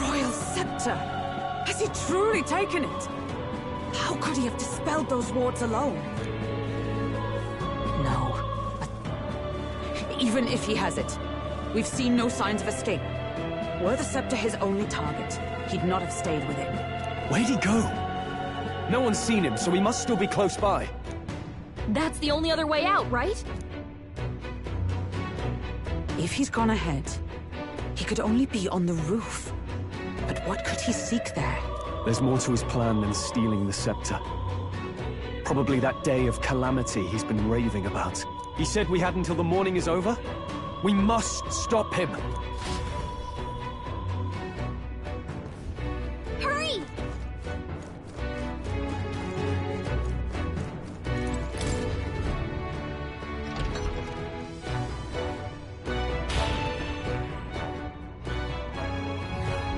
Royal scepter! Has he truly taken it? How could he have dispelled those wards alone? No. But even if he has it, we've seen no signs of escape. Were the scepter his only target, he'd not have stayed with it. Where'd he go? No one's seen him, so he must still be close by. That's the only other way out, right? If he's gone ahead, he could only be on the roof. But what could he seek there? There's more to his plan than stealing the scepter. Probably that day of calamity he's been raving about. He said we had until the morning is over? We must stop him! Hurry!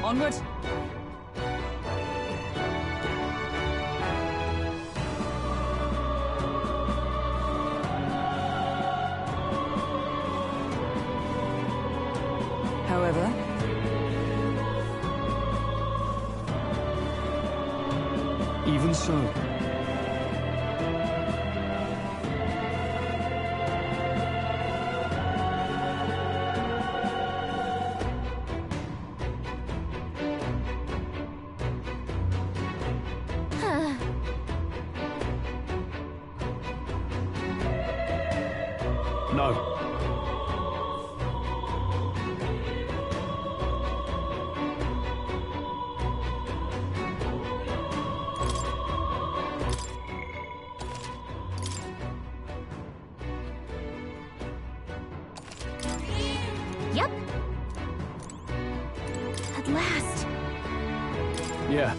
Onward! However, even so, no. Yep. At last. Yeah.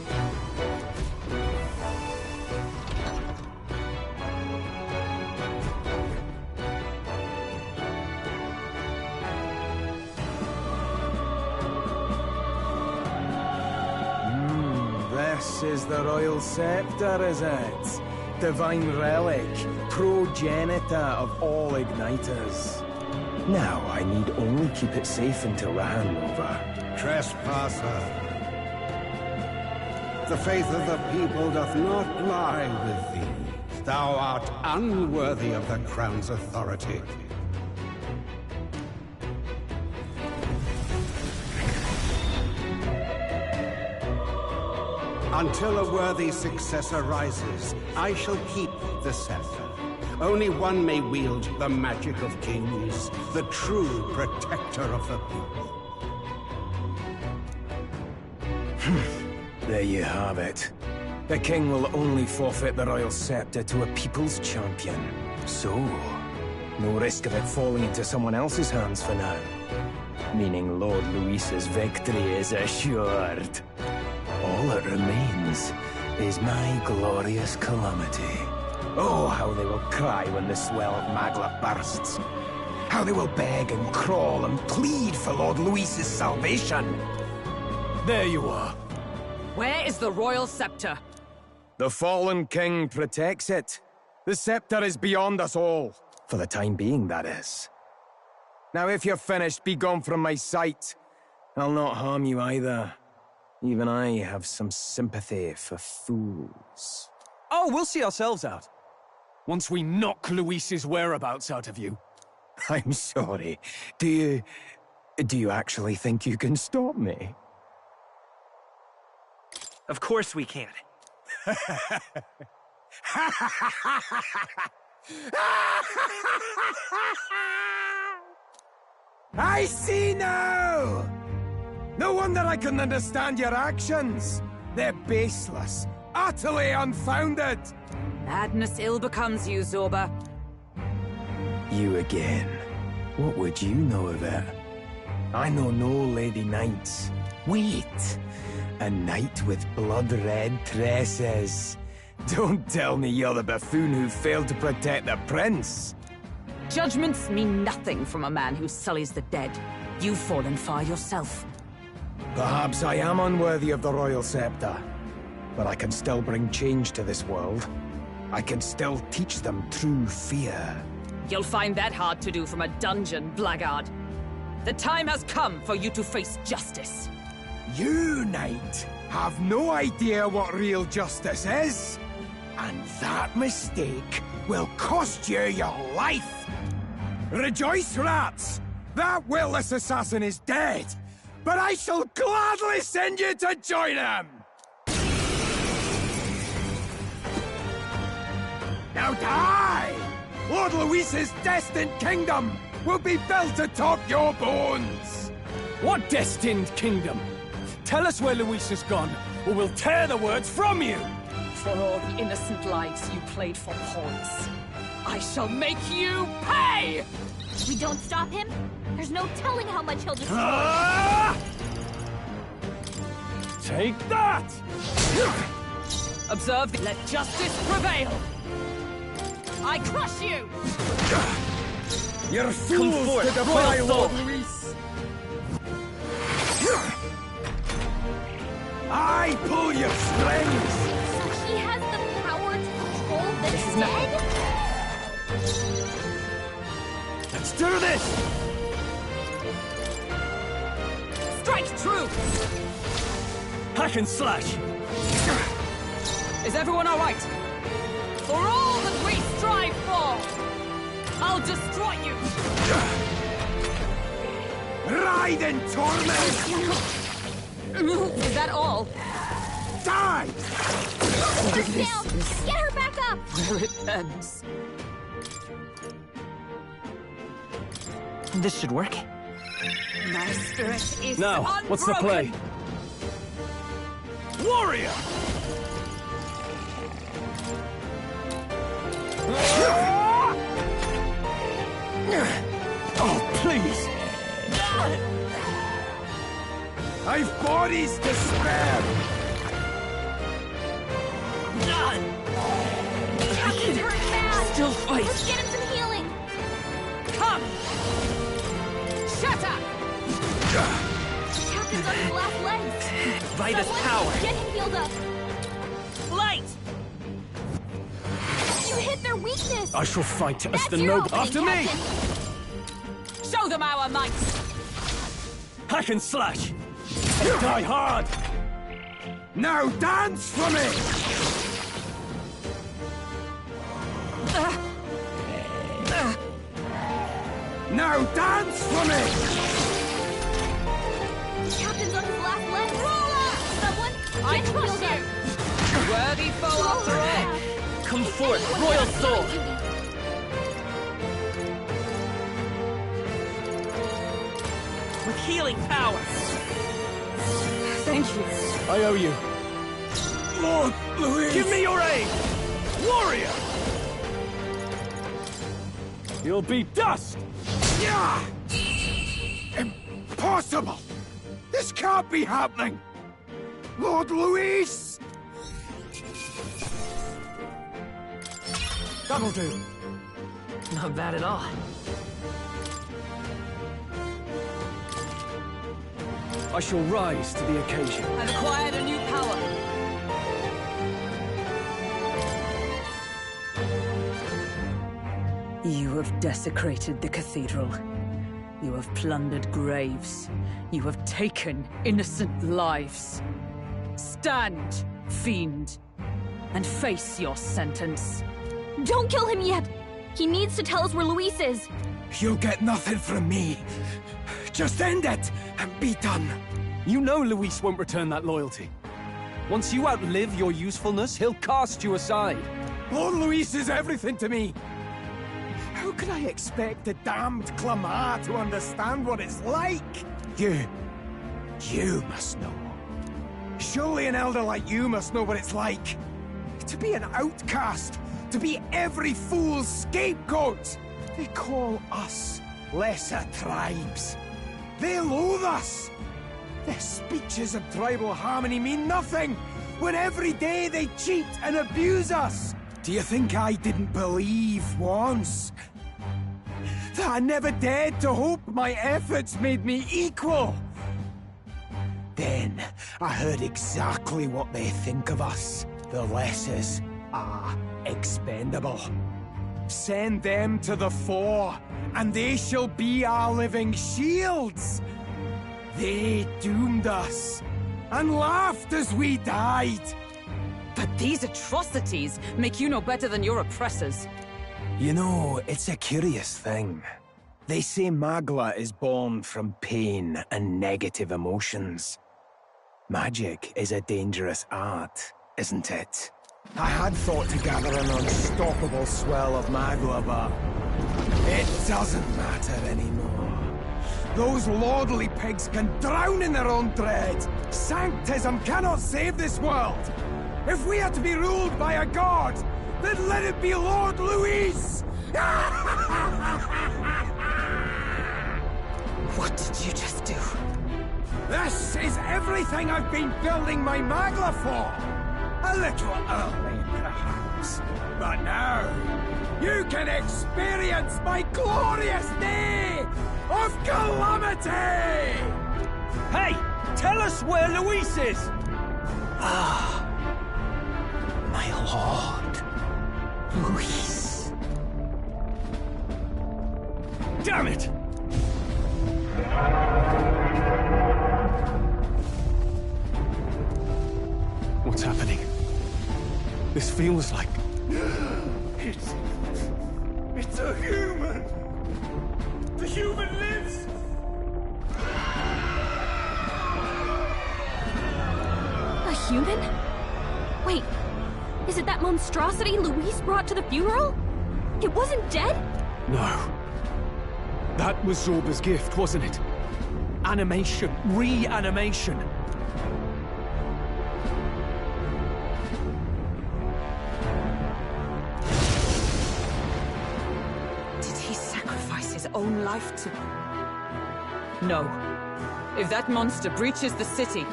This is the royal scepter, is it? Divine relic, progenitor of all igniters. Now I need only keep it safe until the handover. Trespasser. The faith of the people doth not lie with thee. Thou art unworthy of the crown's authority. Until a worthy successor rises, I shall keep the scepter. Only one may wield the magic of kings, the true protector of the people. There you have it. The king will only forfeit the royal scepter to a people's champion. So, no risk of it falling into someone else's hands for now. Meaning Lord Luis's victory is assured. All that remains is my glorious calamity. Oh, how they will cry when the swell of Magla bursts. How they will beg and crawl and plead for Lord Luis's salvation. There you are. where is the royal scepter? The fallen king protects it. The scepter is beyond us all. For the time being, that is. Now, if you're finished, be gone from my sight. I'll not harm you either. Even I have some sympathy for fools. Oh, we'll see ourselves out. Once we knock Luis's whereabouts out of you. I'm sorry. Do you actually think you can stop me? Of course we can. I see now! No wonder I couldn't understand your actions. They're baseless, utterly unfounded. Madness ill becomes you, Zorba. You again. What would you know of it? I know no lady knights. Wait! A knight with blood-red tresses. Don't tell me you're the buffoon who failed to protect the prince. Judgments mean nothing from a man who sullies the dead. You've fallen far yourself. Perhaps I am unworthy of the royal scepter, but I can still bring change to this world. I can still teach them true fear. You'll find that hard to do from a dungeon, blackguard. The time has come for you to face justice. You, Knight, have no idea what real justice is. And that mistake will cost you your life. Rejoice, rats! That willless assassin is dead, but I shall gladly send you to join him! Now die! Lord Luis's destined kingdom will be built atop your bones! What destined kingdom? Tell us where Luis has gone, or we'll tear the words from you! For all the innocent lives you played for pawns, I shall make you pay! If we don't stop him, there's no telling how much he'll destroy. Take that! Observe, let justice prevail! I crush you! You're fools to defy Lord Luis! I pull your strings! So he has the power to control the dead? Let's do this! Strike true! Hack and slash! Is everyone alright? For all that we strive for, I'll destroy you! Ride in torment! Is that all? Die! Get down! Get her back up! Where it ends. This should work. My spirit is Now, what's the play? Warrior! Oh, please! I've bodies to spare! Captain's hurt bad! Still fight. Let's get him some healing! Come! Shatter! Captain's on his last legs! Vitus Someone power. get him healed up! Light! You hit their weakness! I shall fight as That's the your noble. opening, After me! Captain. Show them our might! Hack and slash! And die hard! Now dance for me! Now dance for me! Captain's on his last legs! Someone I get him trust healed you! up! Worthy foe after all! Come forth, Anyone royal got soul. healing duty? With healing power. Thank you. I owe you. Lord Luis! Give me your aid! Warrior! You'll be dust! Yeah! Impossible! This can't be happening! Lord Luis! That'll do. Not bad at all. I shall rise to the occasion. I've acquired a new power. You have desecrated the cathedral. You have plundered graves. You have taken innocent lives. Stand, fiend, and face your sentence. Don't kill him yet! He needs to tell us where Luis is! You'll get nothing from me. Just end it and be done. You know Luis won't return that loyalty. Once you outlive your usefulness, he'll cast you aside. Lord Luis is everything to me. How can I expect the damned Clamar to understand what it's like? You must know. Surely an elder like you must know what it's like. To be an outcast, to be every fool's scapegoat. They call us lesser tribes. They loathe us. Their speeches of tribal harmony mean nothing, when every day they cheat and abuse us. Do you think I didn't believe once? That I never dared to hope my efforts made me equal? Then I heard exactly what they think of us, the Lessers. are expendable. Send them to the fore, and they shall be our living shields. They doomed us, and laughed as we died. But these atrocities make you no better than your oppressors. You know, it's a curious thing. They say Magla is born from pain and negative emotions. Magic is a dangerous art, isn't it? I had thought to gather an unstoppable swell of Magla, but it doesn't matter anymore. Those lordly pigs can drown in their own dread. Sanctism cannot save this world. If we are to be ruled by a god, then let it be Lord Louis! What did you just do? This is everything I've been building my Magla for! A little early, perhaps. But now, you can experience my glorious day of calamity! Hey! Tell us where Luis is! Ah, my lord. Luis. Damn it! What's happening? This feels like... It's a human! The human lives! A human? Wait, is it that monstrosity Luis brought to the funeral? It wasn't dead? No. That was Zorba's gift, wasn't it? Animation. Reanimation. Did he sacrifice his own life to... No. If that monster breaches the city...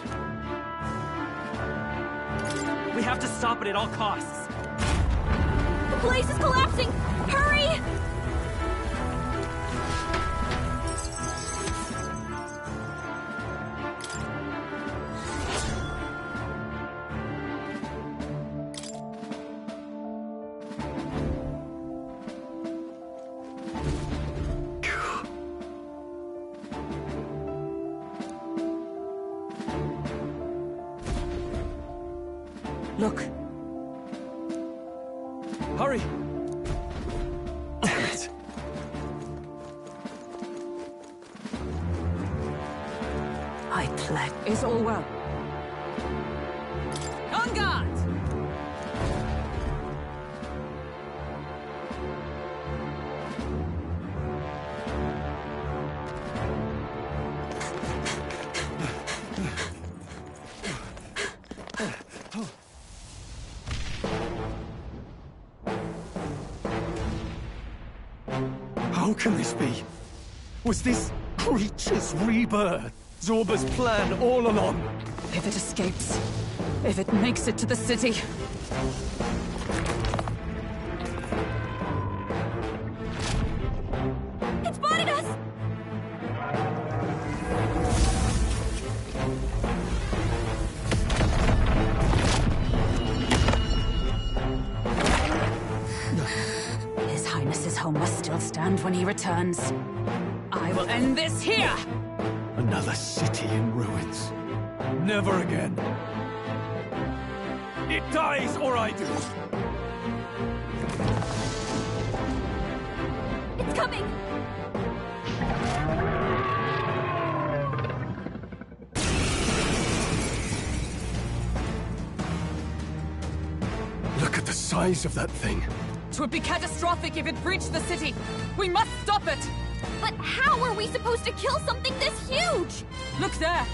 We have to stop it at all costs. The place is collapsing! Hurry! Look. Hurry! I pledge. Is all well? On guard! How can this be? Was this creature's rebirth Zorba's plan all along? If it escapes, if it makes it to the city... It's spotted us! His Highness's home must still stand when he returns. I will end this here! Another city in ruins. Never again. It dies or I do. It's coming! Look at the size of that thing. It would be catastrophic if it breached the city. We must stop it! But how are we supposed to kill something this huge? Look there!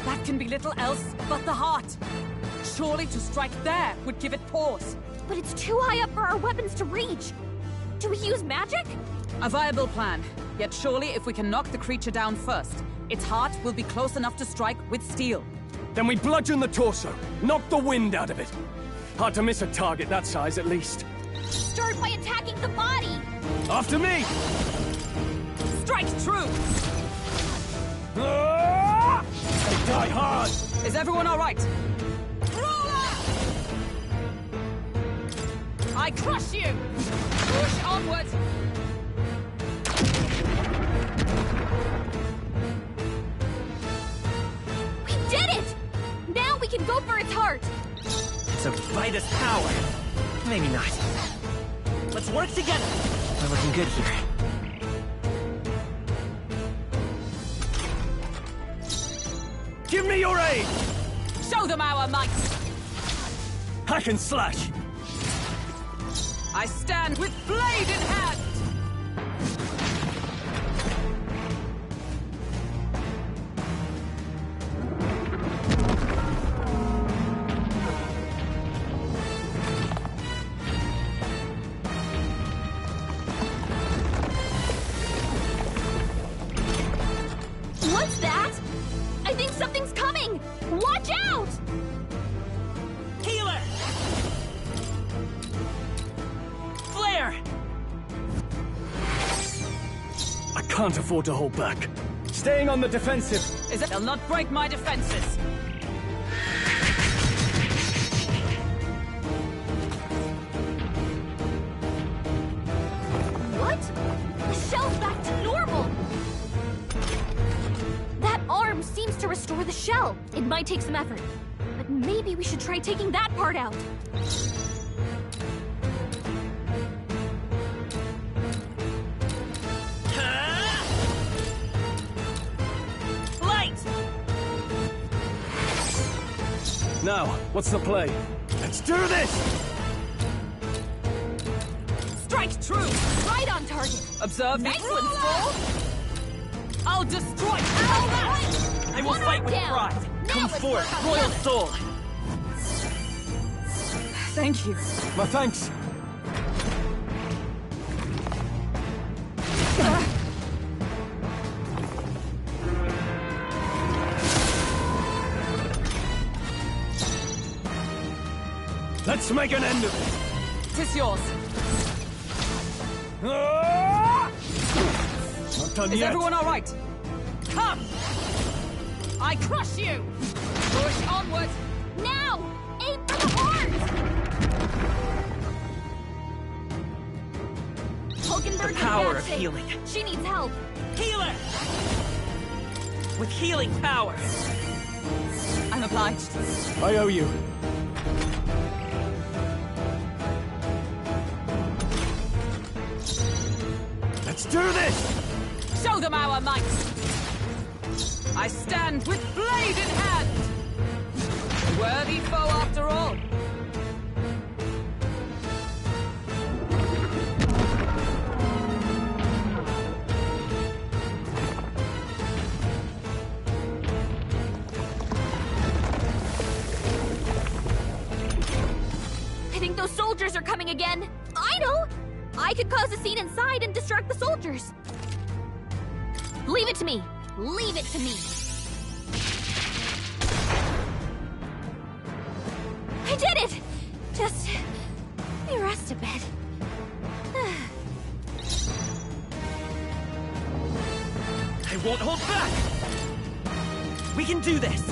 That can be little else but the heart. Surely to strike there would give it pause. But it's too high up for our weapons to reach. Do we use magic? A viable plan. Yet surely if we can knock the creature down first, its heart will be close enough to strike with steel. Then we bludgeon the torso, knock the wind out of it. Hard to miss a target that size, at least. Start by attacking the body! After me! Strike true! Ah! They die hard! Is everyone all right? I crush you! Push onwards! We did it! Now we can go for its heart! To Vitus power. Maybe not. Let's work together. We're looking good here. Give me your aid! Show them our might! Hack and slash! I stand with blade in hand! What's that? I think something's coming! Watch out! Healer! Flare! I can't afford to hold back. Staying on the defensive. They'll not break my defenses! What? The shell's back to normal! That arm seems to restore the shell. It might take some effort, but maybe we should try taking that part out. Light! Now, what's the play? Let's do this! Strike true! Right on target. Observe Nice the one, Skull. I'll destroy all Ow, that! right. I will One fight arm with down. pride. Now Come let's forth, work on royal the other. soul. Thank you. My thanks. Let's make an end of it. Tis yours. Ah! Not done Is yet. everyone all right? Come! I crush you! Push onwards! Now! Aim for the heart! Hulkenberg's The power in bad of shape. healing. She needs help. Healer! With healing power. I'm obliged. I owe you. Let's do this! Show them our might! I stand with blade in hand! A worthy foe after all. I think those soldiers are coming again. I know! I could cause a scene inside and distract the soldiers. Leave it to me. Leave it to me. I did it! Just... let me rest a bit. I won't hold back. We can do this.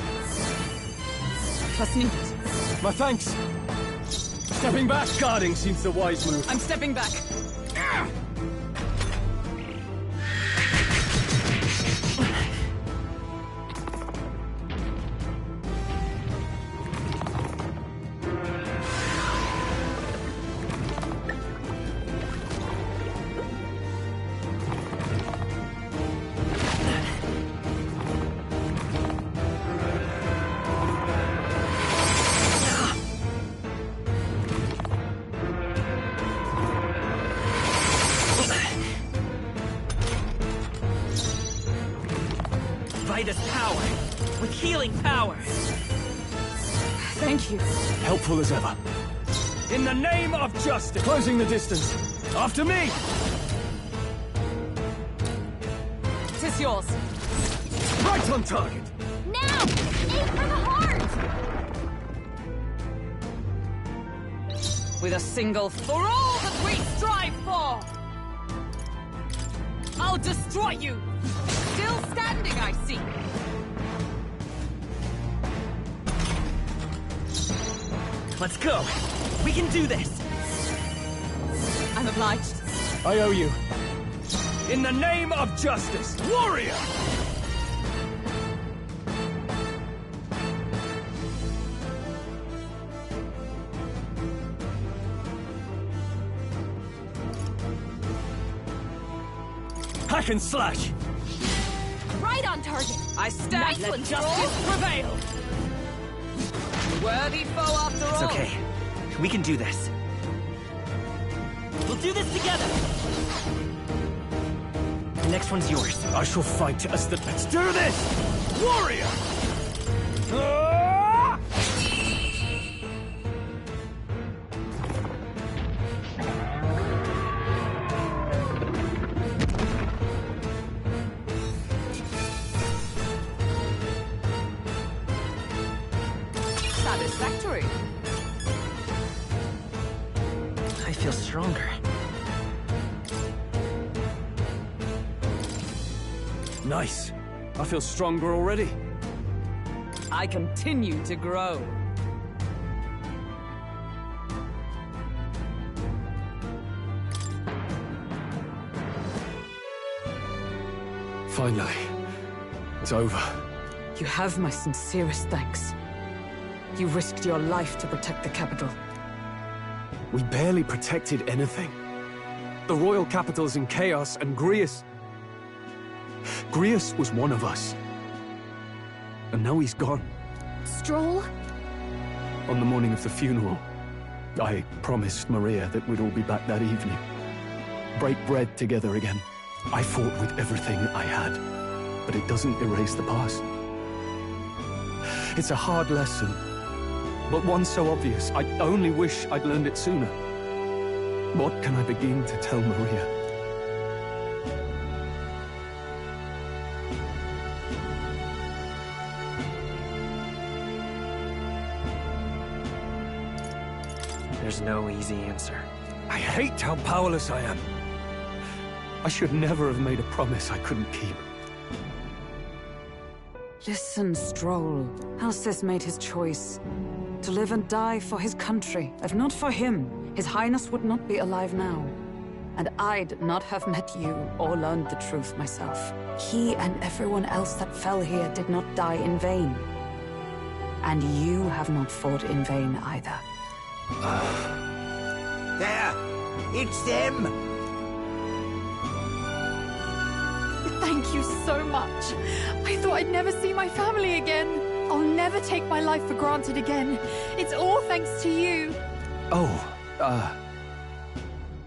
Trust needed. My thanks. Stepping back. Guarding seems the wise move. I'm stepping back. Vitus power. With healing power. Thank you. Helpful as ever. In the name of justice. Closing the distance. After me! Tis yours. Right on target. Now! Aim for the heart! With a single for all that we strive for! I'll destroy you! Still standing, I see. Let's go. We can do this. I'm obliged. I owe you. In the name of justice, warrior! Hack and slash! Right on target. I stand. Nice Let one, justice prevail. Worthy foe after It's all. okay. We can do this. We'll do this together! The next one's yours. I shall fight as the... Let's do this! Warrior! Ah! Satisfactory. I feel stronger. Nice. I feel stronger already. I continue to grow. Finally. It's over. You have my sincerest thanks. You risked your life to protect the capital. We barely protected anything. The royal capital's in chaos, and Grius... Grius was one of us. And now he's gone. Stroll? On the morning of the funeral, I promised Maria that we'd all be back that evening. Break bread together again. I fought with everything I had, but it doesn't erase the past. It's a hard lesson, but one so obvious, I only wish I'd learned it sooner. What can I begin to tell Maria? There's no easy answer. I hate how powerless I am. I should never have made a promise I couldn't keep. Listen, Stroll. Alcest made his choice. To live and die for his country. If not for him, His Highness would not be alive now. And I'd not have met you or learned the truth myself. He and everyone else that fell here did not die in vain. And you have not fought in vain either. There! It's them! Thank you so much. I thought I'd never see my family again. I'll never take my life for granted again. It's all thanks to you.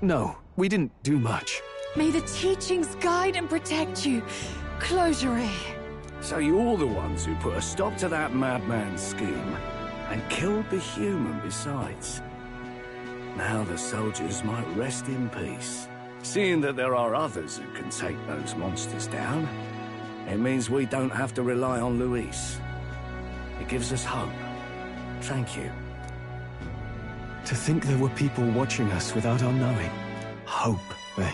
No, we didn't do much. May the teachings guide and protect you. Closure. So you're the ones who put a stop to that madman's scheme, and killed the human besides. Now the soldiers might rest in peace. Seeing that there are others who can take those monsters down, it means we don't have to rely on Luis. It gives us hope. Thank you. To think there were people watching us without our knowing. Hope, eh?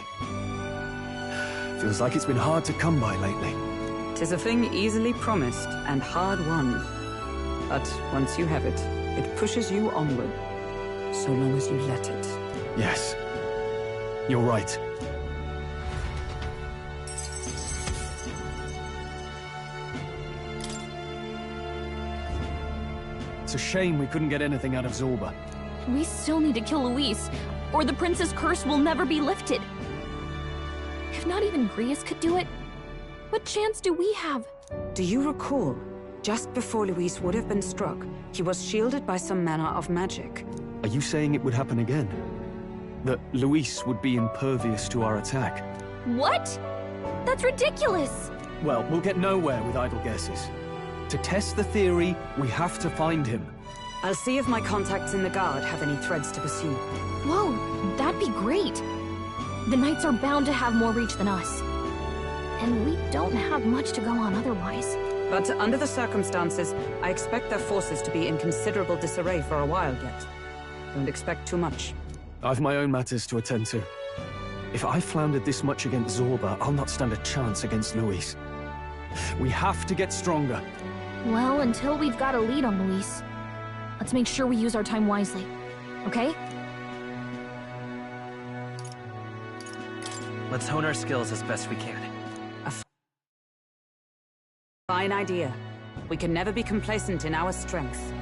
Feels like it's been hard to come by lately. 'Tis a thing easily promised and hard won. But once you have it, it pushes you onward. So long as you let it. Yes. You're right. It's a shame we couldn't get anything out of Zorba. We still need to kill Luis, or the prince's curse will never be lifted. If not even Grius could do it, what chance do we have? Do you recall? Just before Luis would have been struck, he was shielded by some manner of magic. Are you saying it would happen again? That Luis would be impervious to our attack? What? That's ridiculous! Well, we'll get nowhere with idle guesses. To test the theory, we have to find him. I'll see if my contacts in the Guard have any threads to pursue. Whoa, that'd be great! The Knights are bound to have more reach than us. And we don't have much to go on otherwise. But under the circumstances, I expect their forces to be in considerable disarray for a while yet. Don't expect too much. I've my own matters to attend to. If I floundered this much against Zorba, I'll not stand a chance against Luis. We have to get stronger. Well, until we've got a lead on Luis, let's make sure we use our time wisely. Okay? Let's hone our skills as best we can. Fine idea. We can never be complacent in our strength.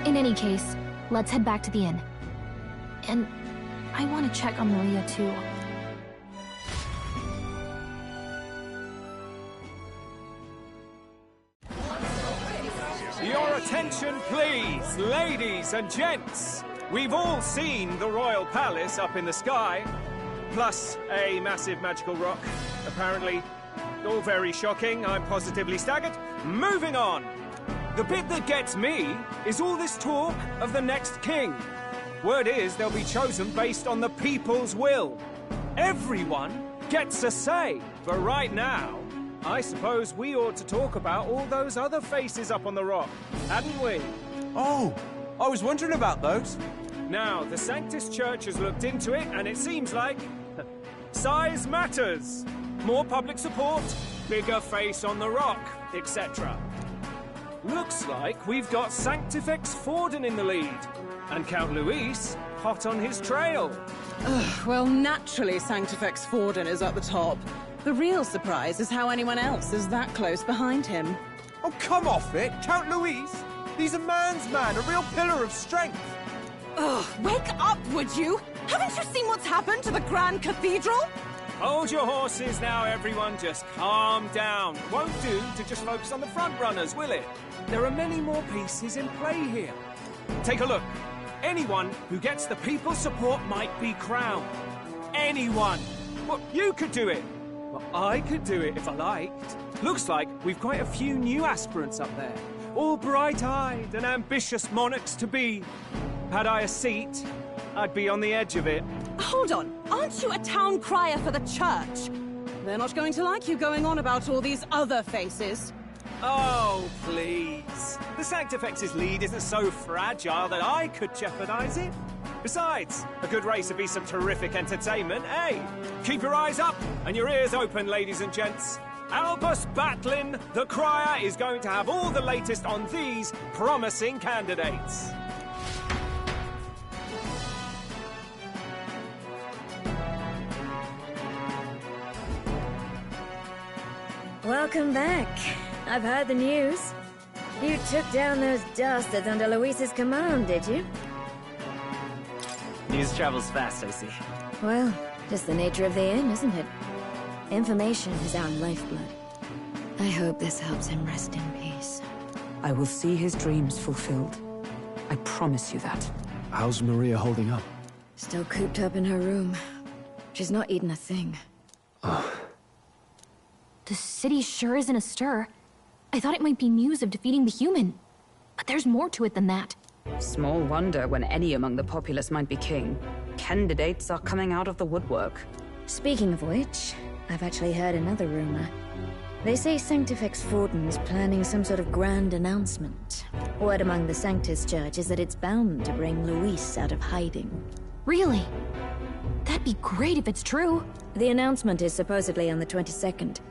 In any case, let's head back to the inn. And I want to check on Maria, too. Your attention, please, ladies and gents. We've all seen the royal palace up in the sky, plus a massive magical rock, apparently. All very shocking, I'm positively staggered. Moving on. The bit that gets me is all this talk of the next king. Word is they'll be chosen based on the people's will. Everyone gets a say, but right now, I suppose we ought to talk about all those other faces up on the rock, hadn't we? Oh, I was wondering about those. Now, the Sanctus Church has looked into it, and it seems like size matters. More public support, bigger face on the rock, etc. Looks like we've got Sanctifex Forden in the lead, and Count Luis hot on his trail. Well, naturally Sanctifex Forden is at the top. The real surprise is how anyone else is that close behind him. Oh, come off it, Count Luis. He's a man's man, a real pillar of strength. Ugh, wake up, would you? Haven't you seen what's happened to the Grand Cathedral? Hold your horses now, everyone. Just calm down. Won't do to just focus on the front runners, will it? There are many more pieces in play here. Take a look. Anyone who gets the people's support might be crowned. Anyone. Well, you could do it. Well, I could do it if I liked. Looks like we've quite a few new aspirants up there. All bright-eyed and ambitious monarchs-to-be. Had I a seat, I'd be on the edge of it. Hold on, aren't you a town crier for the church? They're not going to like you going on about all these other faces. Oh, please. The Sanctifex's lead isn't so fragile that I could jeopardize it. Besides, a good race would be some terrific entertainment, eh? Keep your eyes up and your ears open, ladies and gents. Albus Batlin, the crier, is going to have all the latest on these promising candidates. Welcome back. I've heard the news. You took down those dastards under Luis's command, did you? News travels fast, I see. Well, just the nature of the inn, isn't it? Information is our lifeblood. I hope this helps him rest in peace. I will see his dreams fulfilled. I promise you that. How's Maria holding up? Still cooped up in her room. She's not eaten a thing. The city sure isn't astir. I thought it might be news of defeating the human. But there's more to it than that. Small wonder when any among the populace might be king. Candidates are coming out of the woodwork. Speaking of which, I've actually heard another rumor. They say Sanctifex Forden is planning some sort of grand announcement. Word among the Sanctus Church is that it's bound to bring Luis out of hiding. Really? That'd be great if it's true. The announcement is supposedly on the 22nd.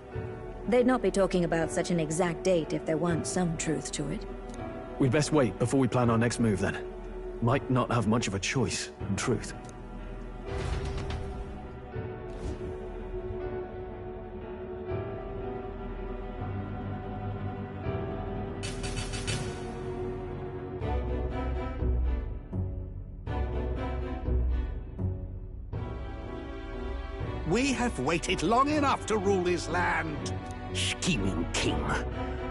They'd not be talking about such an exact date if there weren't some truth to it. We'd best wait before we plan our next move, then. Might not have much of a choice, in truth. We have waited long enough to rule this land. Scheming king.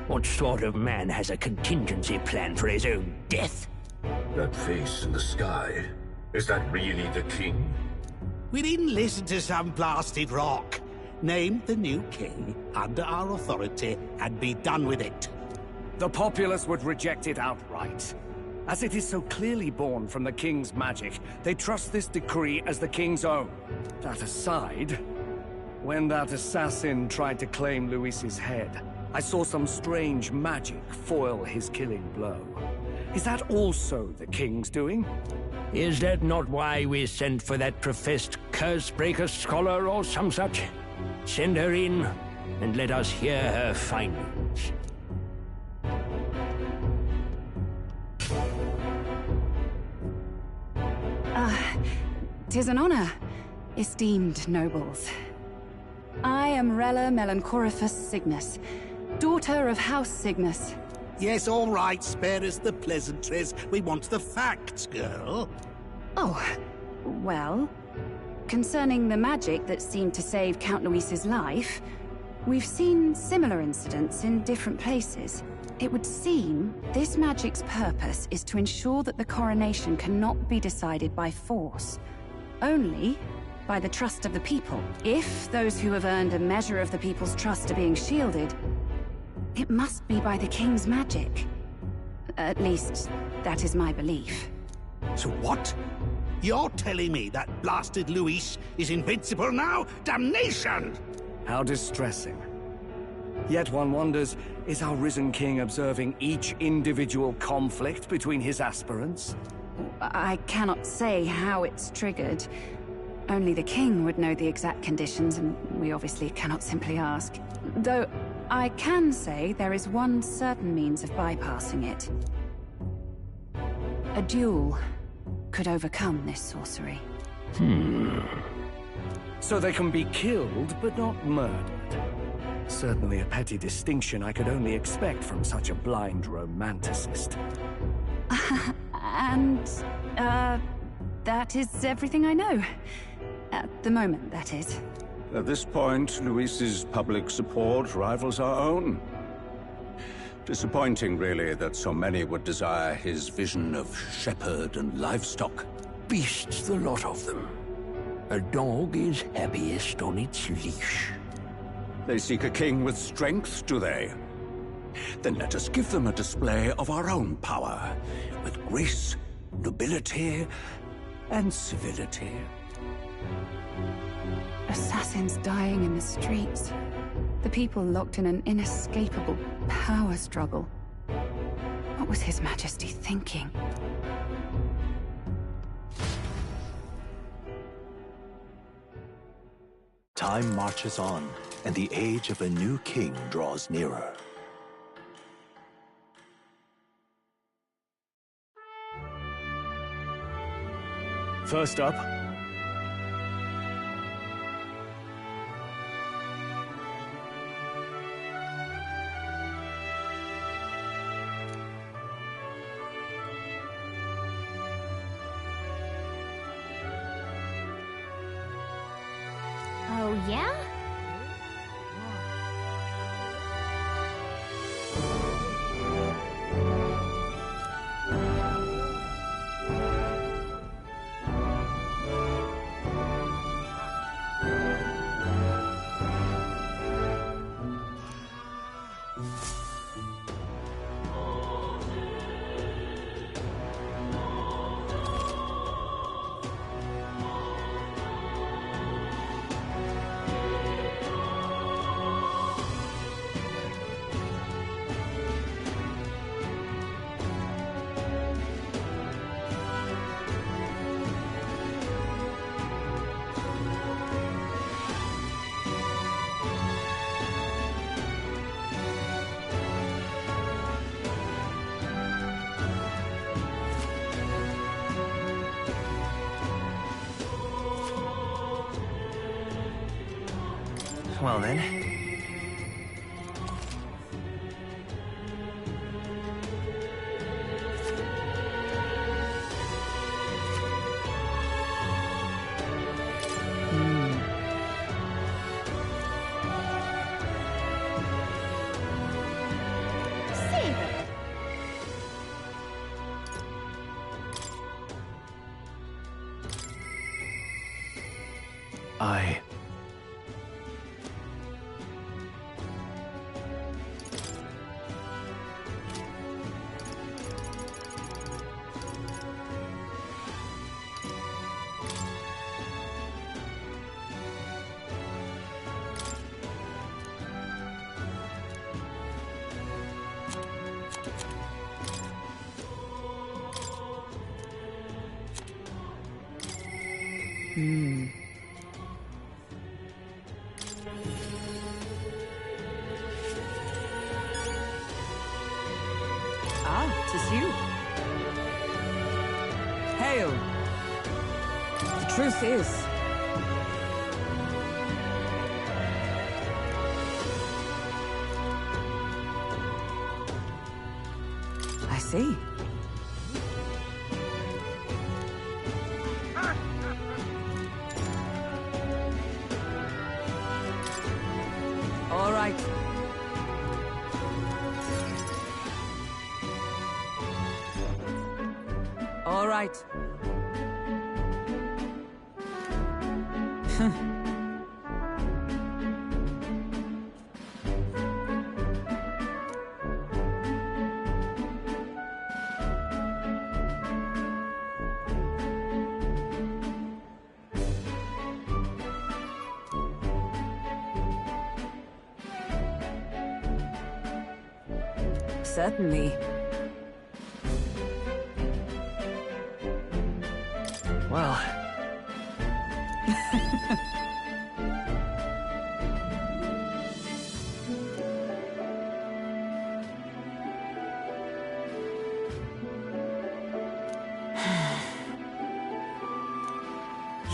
What sort of man has a contingency plan for his own death? That face in the sky, is that really the king? We didn't listen to some blasted rock. Name the new king under our authority and be done with it. The populace would reject it outright. As it is so clearly born from the king's magic, they trust this decree as the king's own. That aside, when that assassin tried to claim Luis's head, I saw some strange magic foil his killing blow. Is that also the king's doing? Is that not why we sent for that professed curse-breaker scholar or some such? Send her in, and let us hear her findings. Tis an honor, esteemed nobles. I am Rella Melanchorophus Cygnus, daughter of House Cygnus. Yes, all right, spare us the pleasantries. We want the facts, girl. Oh, well, concerning the magic that seemed to save Count Luis's life, we've seen similar incidents in different places. It would seem this magic's purpose is to ensure that the coronation cannot be decided by force, only by the trust of the people. If those who have earned a measure of the people's trust are being shielded, it must be by the king's magic. At least, that is my belief. So what? You're telling me that blasted Luis is invincible now? Damnation! How distressing. Yet one wonders, is our risen king observing each individual conflict between his aspirants? I cannot say how it's triggered. Only the king would know the exact conditions, and we obviously cannot simply ask. Though, I can say there is one certain means of bypassing it. A duel could overcome this sorcery. So they can be killed, but not murdered. Certainly a petty distinction I could only expect from such a blind romanticist. And, that is everything I know. At the moment, that is. At this point, Luis's public support rivals our own. Disappointing, really, that so many would desire his vision of shepherd and livestock. Beasts, the lot of them. A dog is happiest on its leash. They seek a king with strength, do they? Then let us give them a display of our own power, with grace, nobility, and civility. Assassins dying in the streets. The people locked in an inescapable power struggle. What was His Majesty thinking? Time marches on, and the age of a new king draws nearer. First up, Oh, yeah? Well then. I... Ah, 'tis you. Hail. The truth is... I see. All right. All right. Certainly. Well...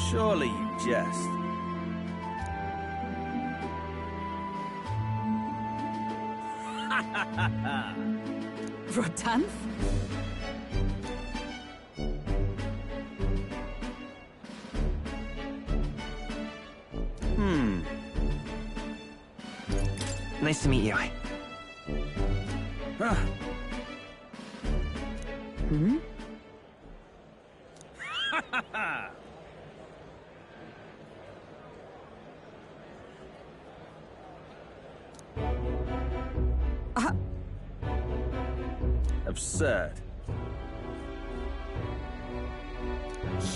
Surely you jest. Rotanth? Nice to meet you. Hmm? Absurd.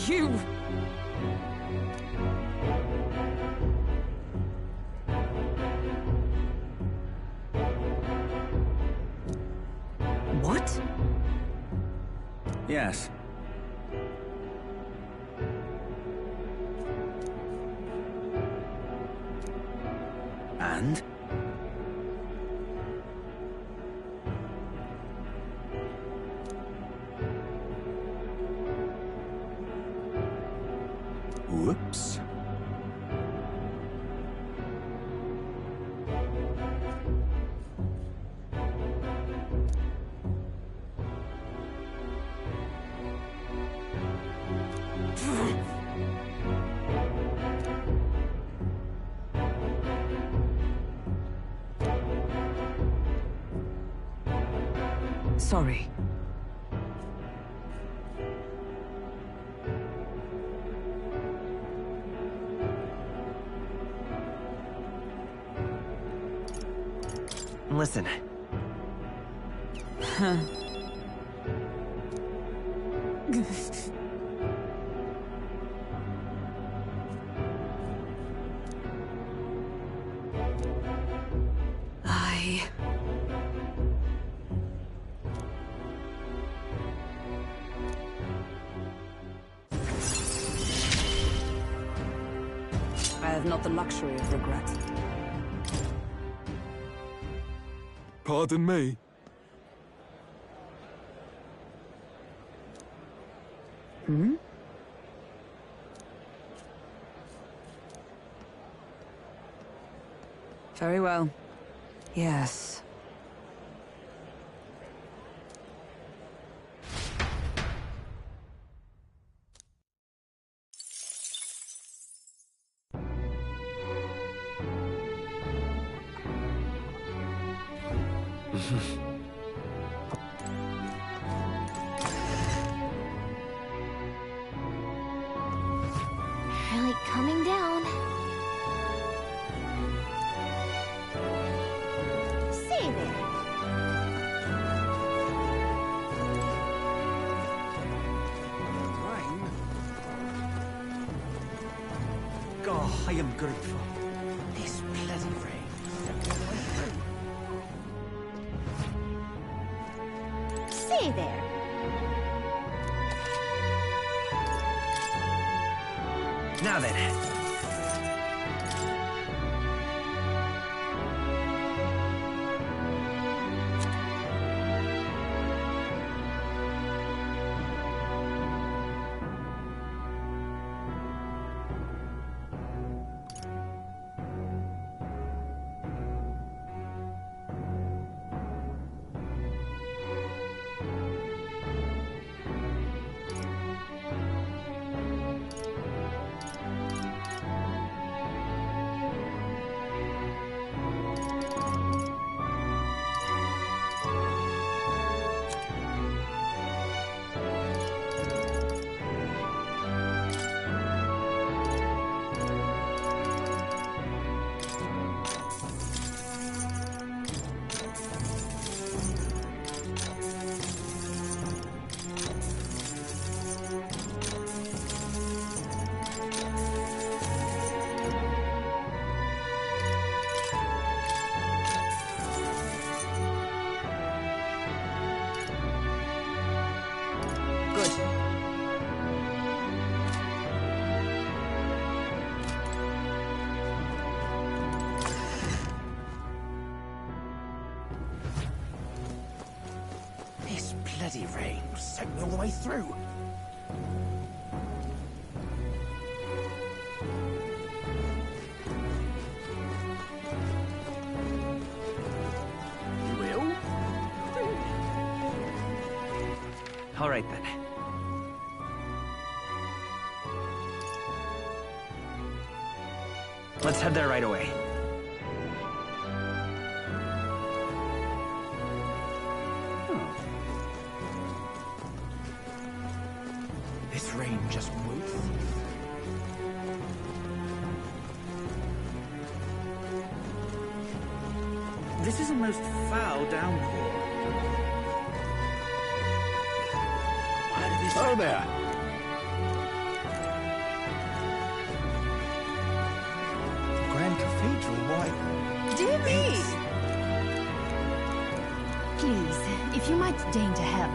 You... What? Yes. And? Whoops. Sorry. Listen. Huh. I have not the luxury of regret. Pardon me. Hmm? Very well. Yes. Really coming down. Oh, I am grateful. This bloody rain. Say there. Now then. This bloody rain sent me all the way through. You will? All right then. Let's head there right away. This rain just won't cease. This is a most foul downpour. Why did this... Oh, there! Grand Cathedral, why? Dear me! Please, if you might deign to help.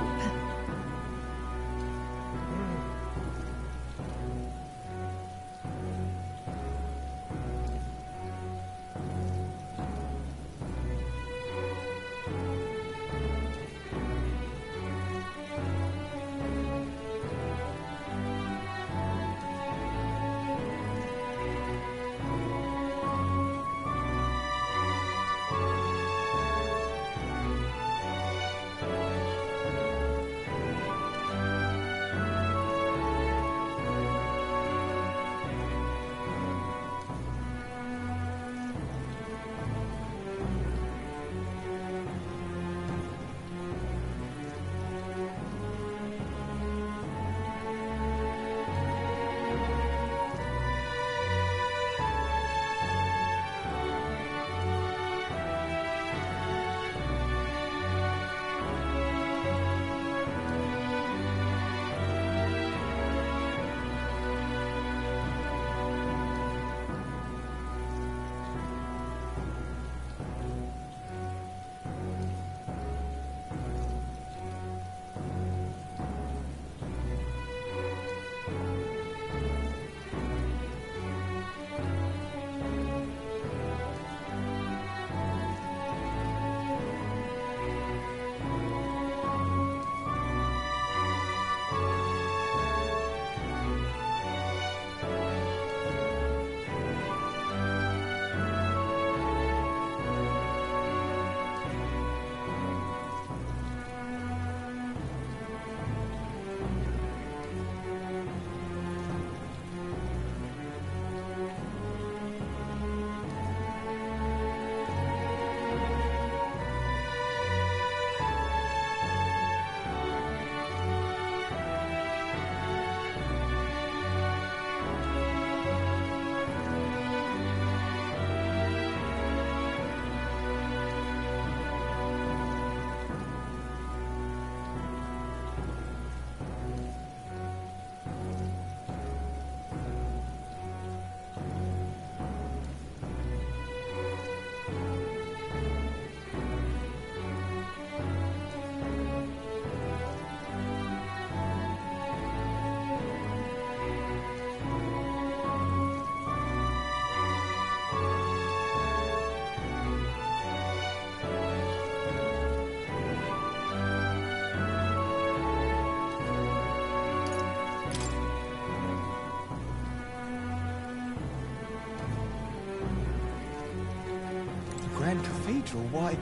cathedral, why...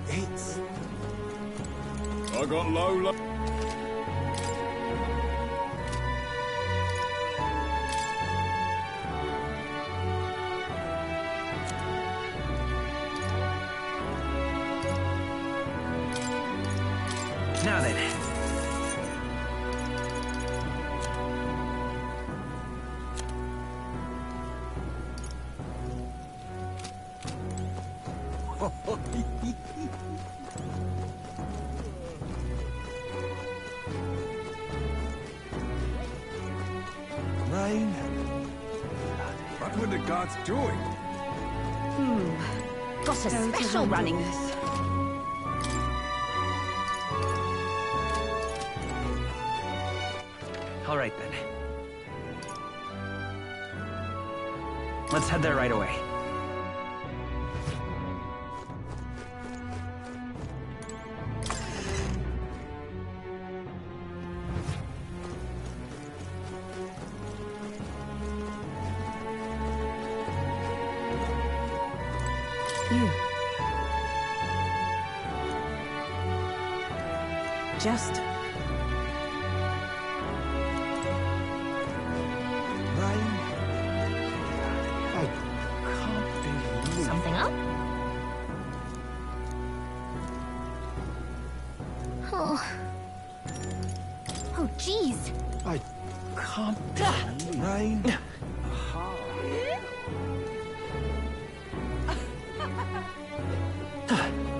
It's... I got low... Now then. Rain? What were the gods doing? Got a Don't special handle running. this. All right, then. Let's head there right away. You. Just... Rain? I can't believe... Something up? Oh. Oh, jeez. I can't believe... Rain?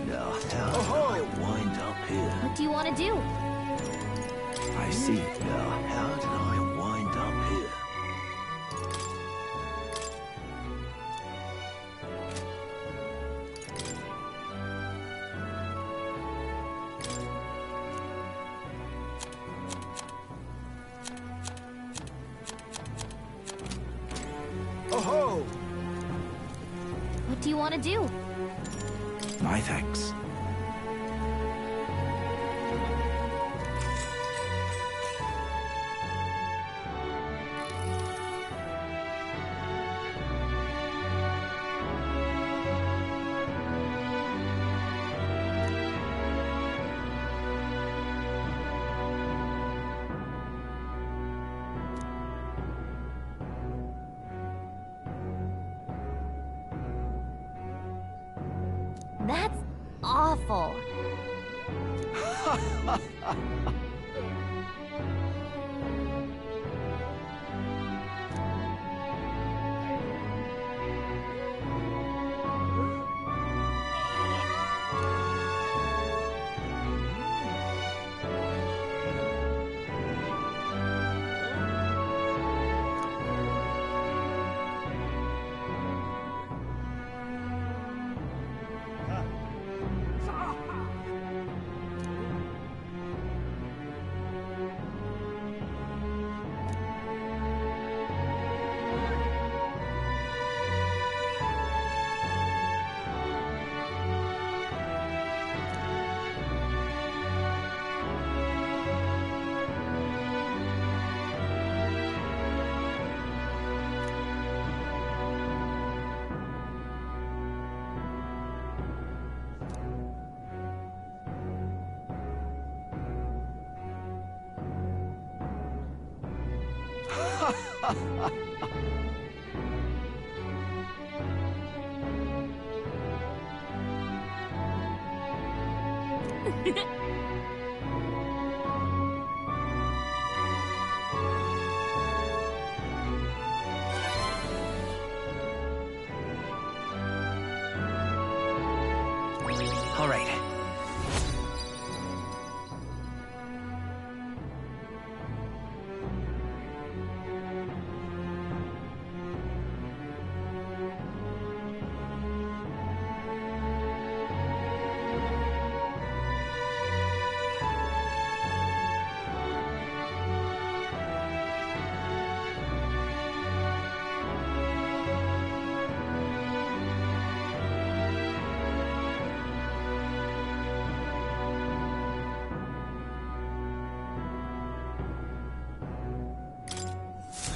Now, how did I wind up here? What do you want to do? I see. Now, how did I wind up here? Oh-ho! What do you want to do? My thanks. That's awful. All right.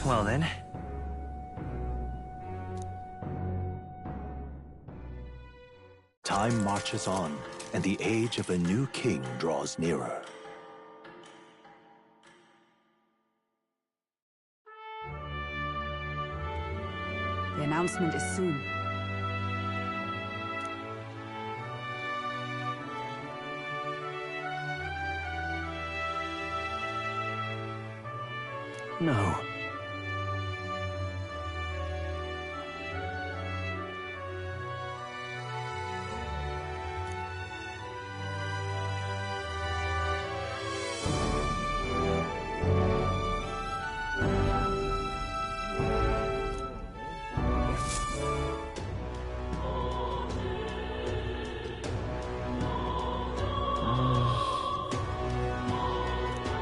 Well then. Time marches on, and the age of a new king draws nearer. The announcement is soon. No.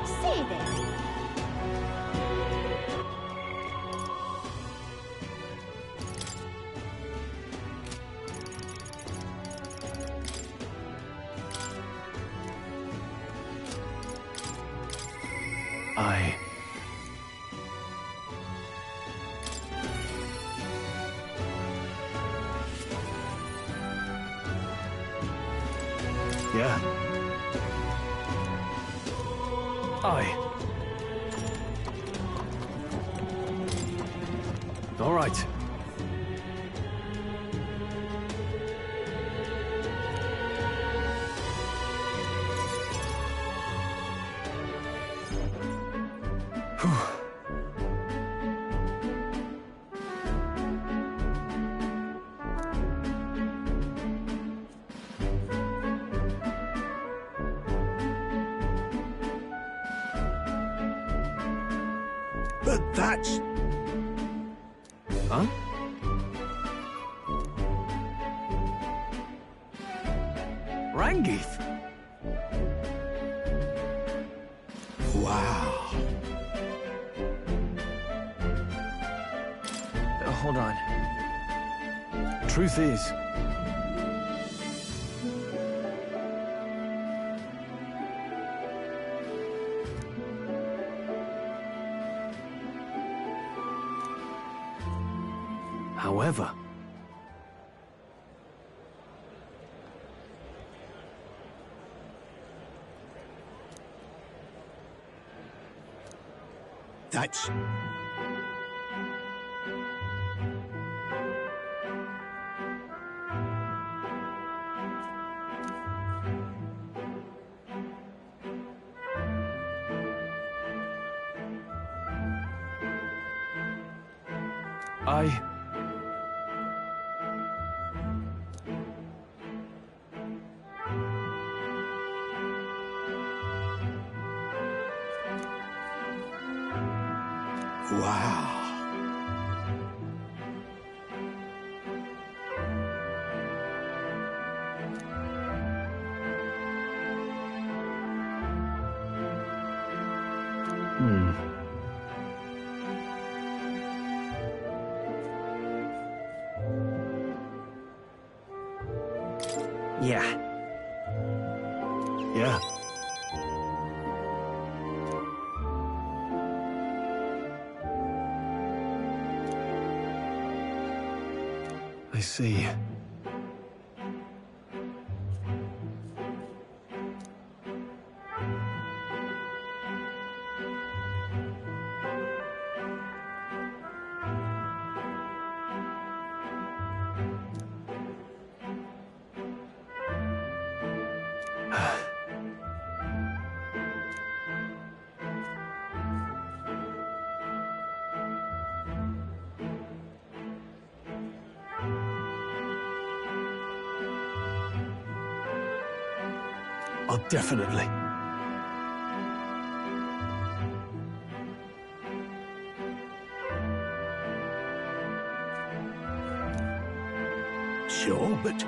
Say there. I... Yeah. All right. But that's... Huh? Rangeeth? Wow. Hold on. Truth is... However... That's... I... Wow. Yeah. Yeah. I see. Oh, definitely. Sure, but...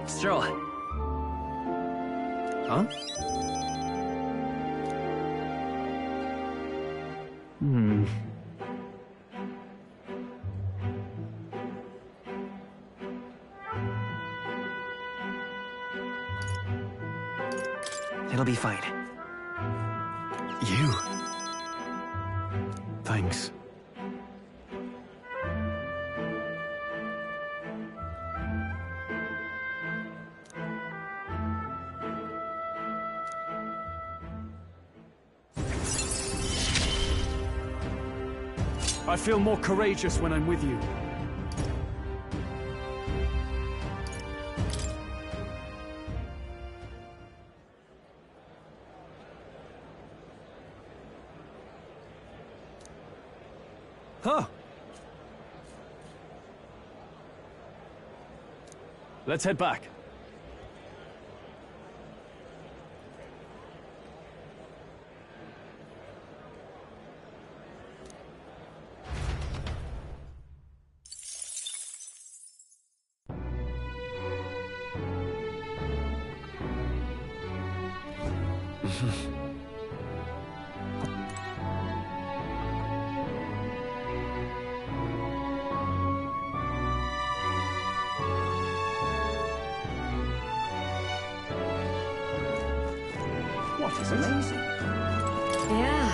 Stroll. Huh? It'll be fine. You? Thanks. I feel more courageous when I'm with you. Huh. Let's head back. What is amazing? Yeah.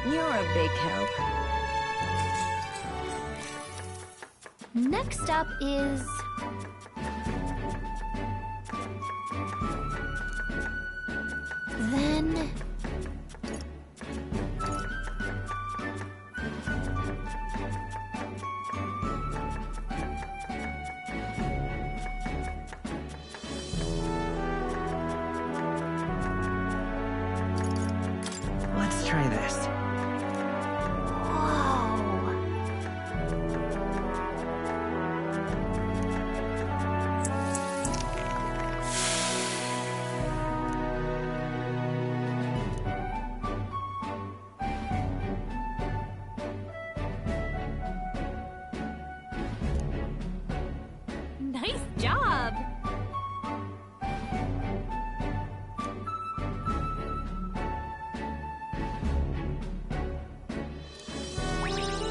You're a big help. Next up is... Then... Let's try this. Nice job!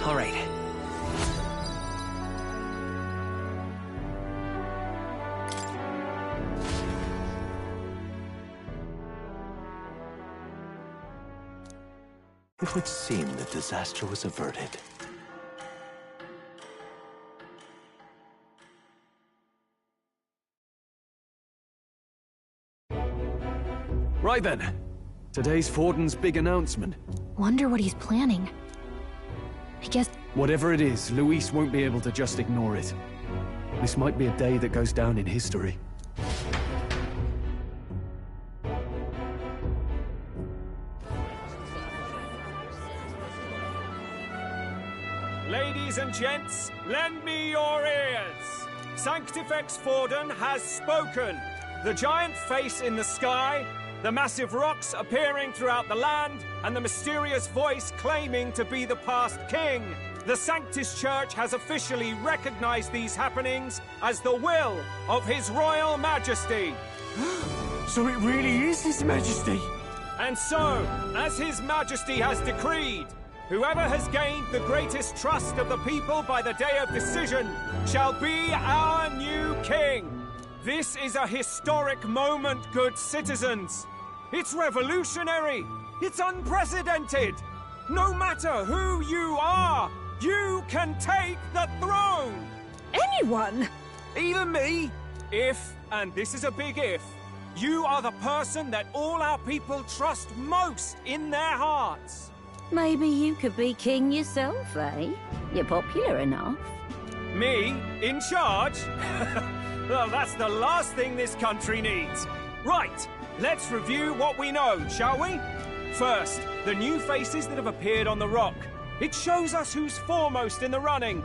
All right. It would seem that disaster was averted. Right then. Today's Forden's big announcement. Wonder what he's planning. I guess... Whatever it is, Luis won't be able to just ignore it. This might be a day that goes down in history. Ladies and gents, lend me your ears. Sanctifex Forden has spoken. The giant face in the sky, the massive rocks appearing throughout the land, and the mysterious voice claiming to be the past king. The Sanctus Church has officially recognized these happenings as the will of His Royal Majesty. So it really is His Majesty? And so, as His Majesty has decreed, whoever has gained the greatest trust of the people by the day of decision shall be our new king. This is a historic moment, good citizens. It's revolutionary. It's unprecedented. No matter who you are, you can take the throne. Anyone? Even me. If, and this is a big if, you are the person that all our people trust most in their hearts. Maybe you could be king yourself, eh? You're popular enough. Me? In charge? Well, that's the last thing this country needs. Right, let's review what we know, shall we? First, the new faces that have appeared on the rock. It shows us who's foremost in the running.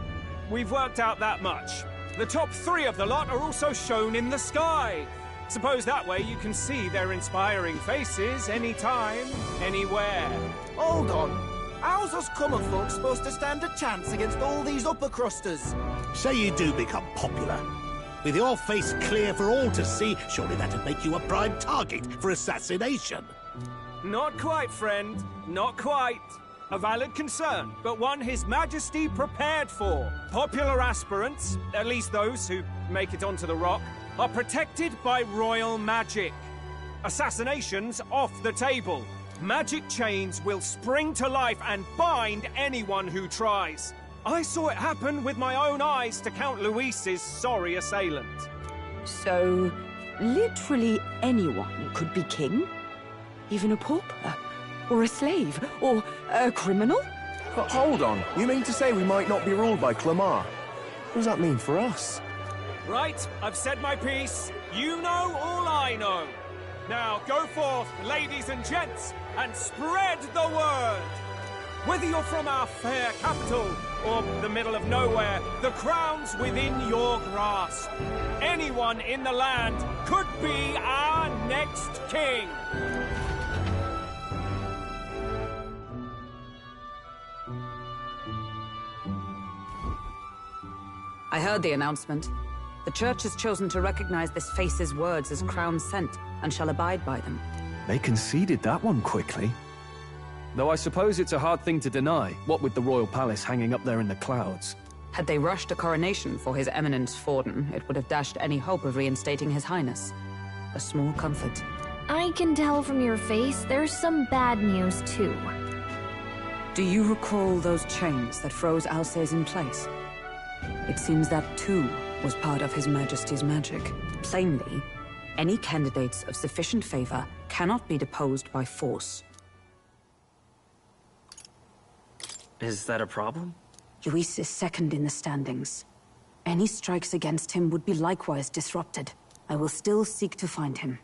We've worked out that much. The top 3 of the lot are also shown in the sky. Suppose that way you can see their inspiring faces anytime, anywhere. Hold on. How's us common folk supposed to stand a chance against all these upper crusters? Say you do become popular. With your face clear for all to see, surely that'd make you a prime target for assassination. Not quite, friend. Not quite. A valid concern, but one His Majesty prepared for. Popular aspirants, at least those who make it onto the rock, are protected by royal magic. Assassinations off the table. Magic chains will spring to life and bind anyone who tries. I saw it happen with my own eyes to Count Luis's sorry assailant. So, literally anyone could be king? Even a pauper? Or a slave? Or a criminal? Hold on. You mean to say we might not be ruled by Clamar? What does that mean for us? Right, I've said my piece. You know all I know. Now go forth, ladies and gents, and spread the word. Whether you're from our fair capital or the middle of nowhere, the crown's within your grasp. Anyone in the land could be our next king. I heard the announcement. The Church has chosen to recognize this face's words as crown sent, and shall abide by them. They conceded that one quickly. Though I suppose it's a hard thing to deny, what with the royal palace hanging up there in the clouds. Had they rushed a coronation for His Eminence Forden, it would have dashed any hope of reinstating His Highness. A small comfort. I can tell from your face there's some bad news, too. Do you recall those chains that froze Alsace in place? It seems that, too, was part of His Majesty's magic. Plainly, any candidates of sufficient favor cannot be deposed by force. Is that a problem? Luis is second in the standings. Any strikes against him would be likewise disrupted. I will still seek to find him.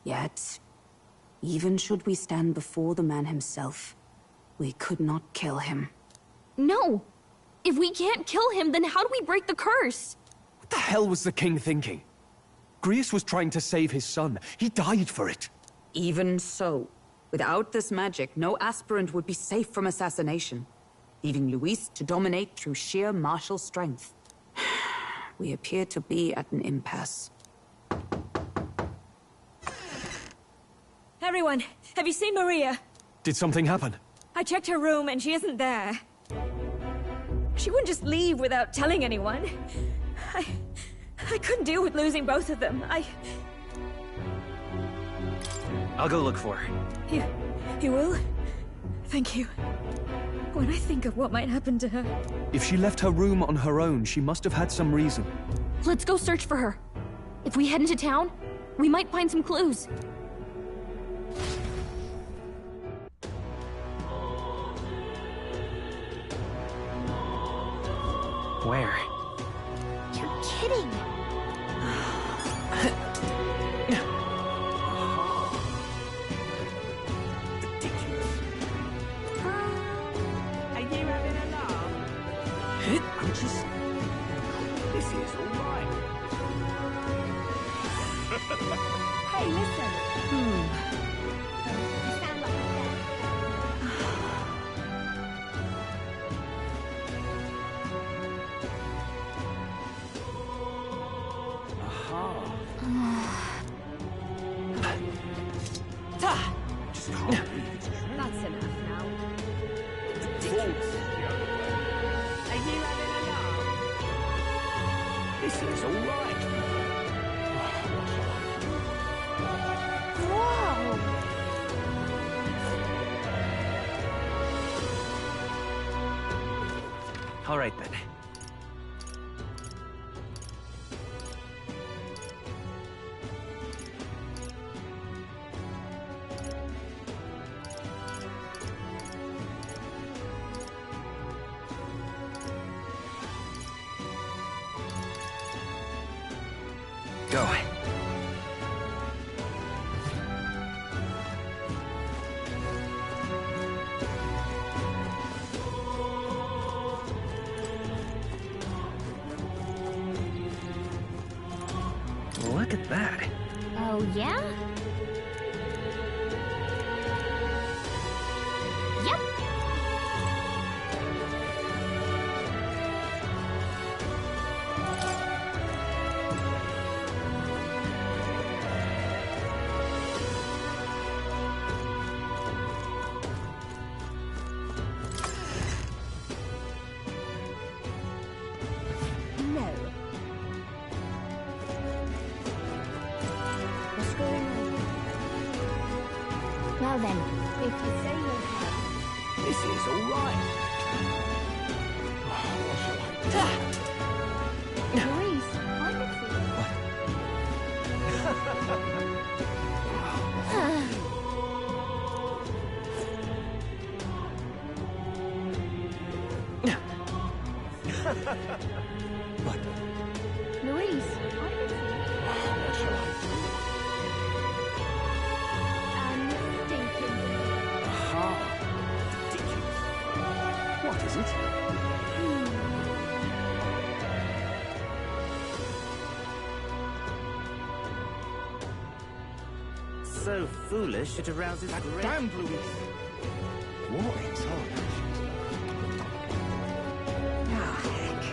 Yet, even should we stand before the man himself, we could not kill him. No! If we can't kill him, then how do we break the curse? What the hell was the king thinking? Grius was trying to save his son. He died for it. Even so, without this magic, no aspirant would be safe from assassination, leaving Luis to dominate through sheer martial strength. We appear to be at an impasse. Everyone, have you seen Maria? Did something happen? I checked her room and she isn't there. She wouldn't just leave without telling anyone. I couldn't deal with losing both of them. I'll go look for her. You will? Thank you. When I think of what might happen to her... If she left her room on her own, she must have had some reason. Let's go search for her. If we head into town, we might find some clues. Where? You're kidding! I'm just... This is all right. Hey, listen! That's enough now. This is all right. Whoa! All right, then. Go. Look at that. Oh, yeah? Yep. No. What's going on? Well then, if you say you'll help. This is all right. What shall I do? Maurice, I can What? Louise, I can see. What shall I do? I'm stinking. Aha! Ridiculous. What is it? So foolish it arouses great... Damned Louise! What in Ah, heck.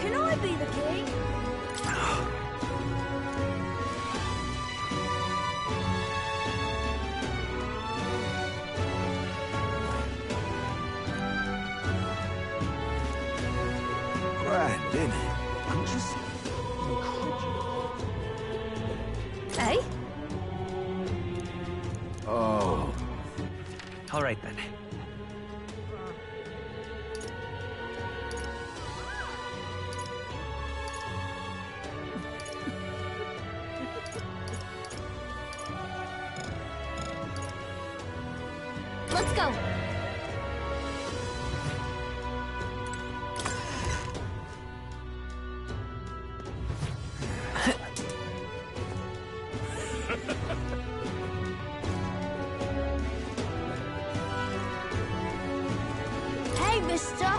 Can I be the king? Grand, isn't it? I'm just incredulous. Hey? Oh. All right then. Let's go. Hey, mister!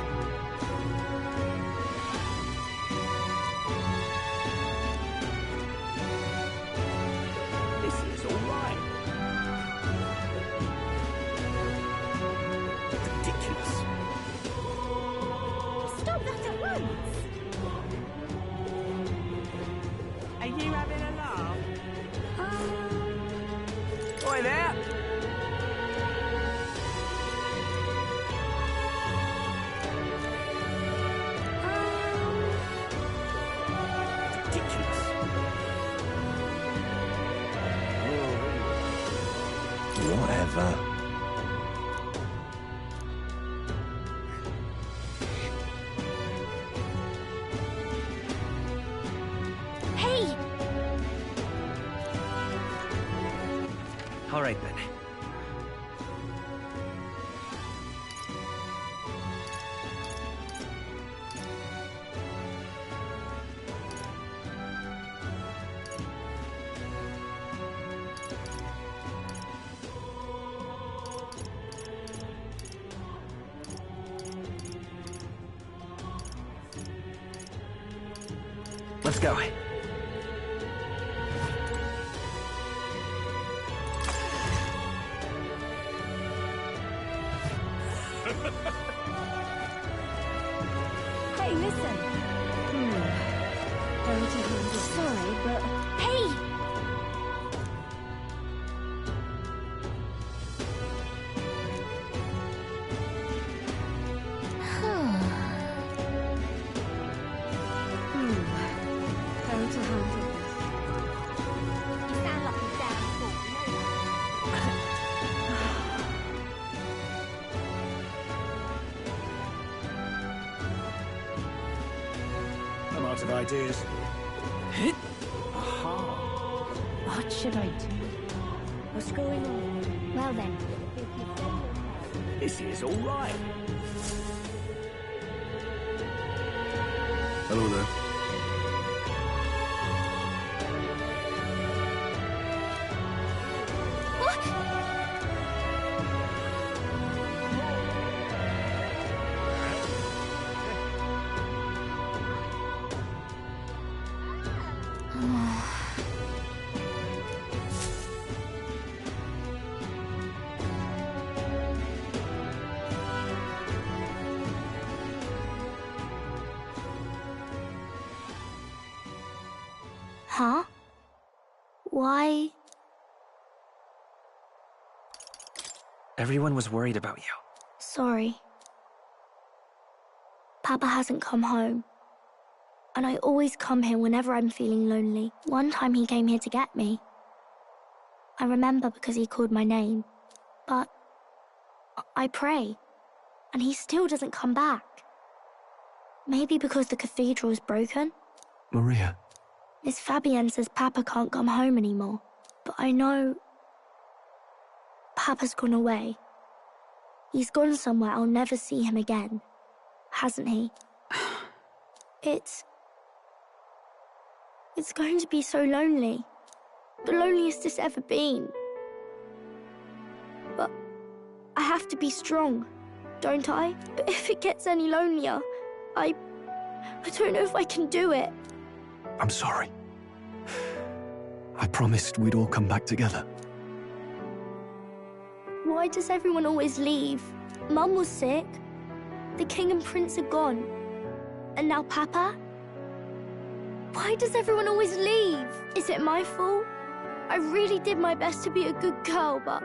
This is all right. Ridiculous. Stop that at once! Are you having a laugh? Oi there! Ridiculous. Whatever. Hey! All right then. Let's go. Hey, listen! Don't you handle sorry, but... Hey! How to handle this? You sound like a damn fool, you know that? I'm out of ideas. What should I do? What's going on? Well then, if you say you'll help. This is all right. Hello there. What? Huh? Why? Everyone was worried about you. Sorry. Papa hasn't come home. And I always come here whenever I'm feeling lonely. One time he came here to get me. I remember because he called my name. But I pray, and he still doesn't come back. Maybe because the cathedral's broken? Maria. Miss Fabienne says Papa can't come home anymore. But I know Papa's gone away. He's gone somewhere I'll never see him again. Hasn't he? It's going to be so lonely. The loneliest it's ever been. But I have to be strong, don't I? But if it gets any lonelier, I don't know if I can do it. I'm sorry. I promised we'd all come back together. Why does everyone always leave? Mum was sick. The king and prince are gone. And now Papa? Why does everyone always leave? Is it my fault? I really did my best to be a good girl, but...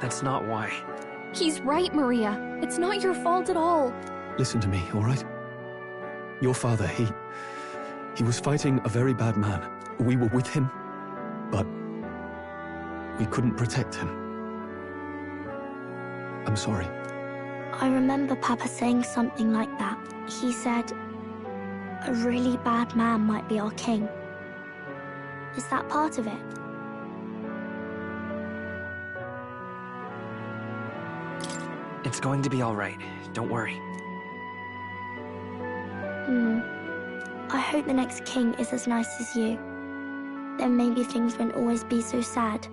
That's not why. He's right, Maria. It's not your fault at all. Listen to me, all right? Your father, he was fighting a very bad man. We were with him, but we couldn't protect him. I'm sorry. I remember Papa saying something like that. He said, a really bad man might be our king. Is that part of it? It's going to be all right. Don't worry. I hope the next king is as nice as you. Then maybe things won't always be so sad.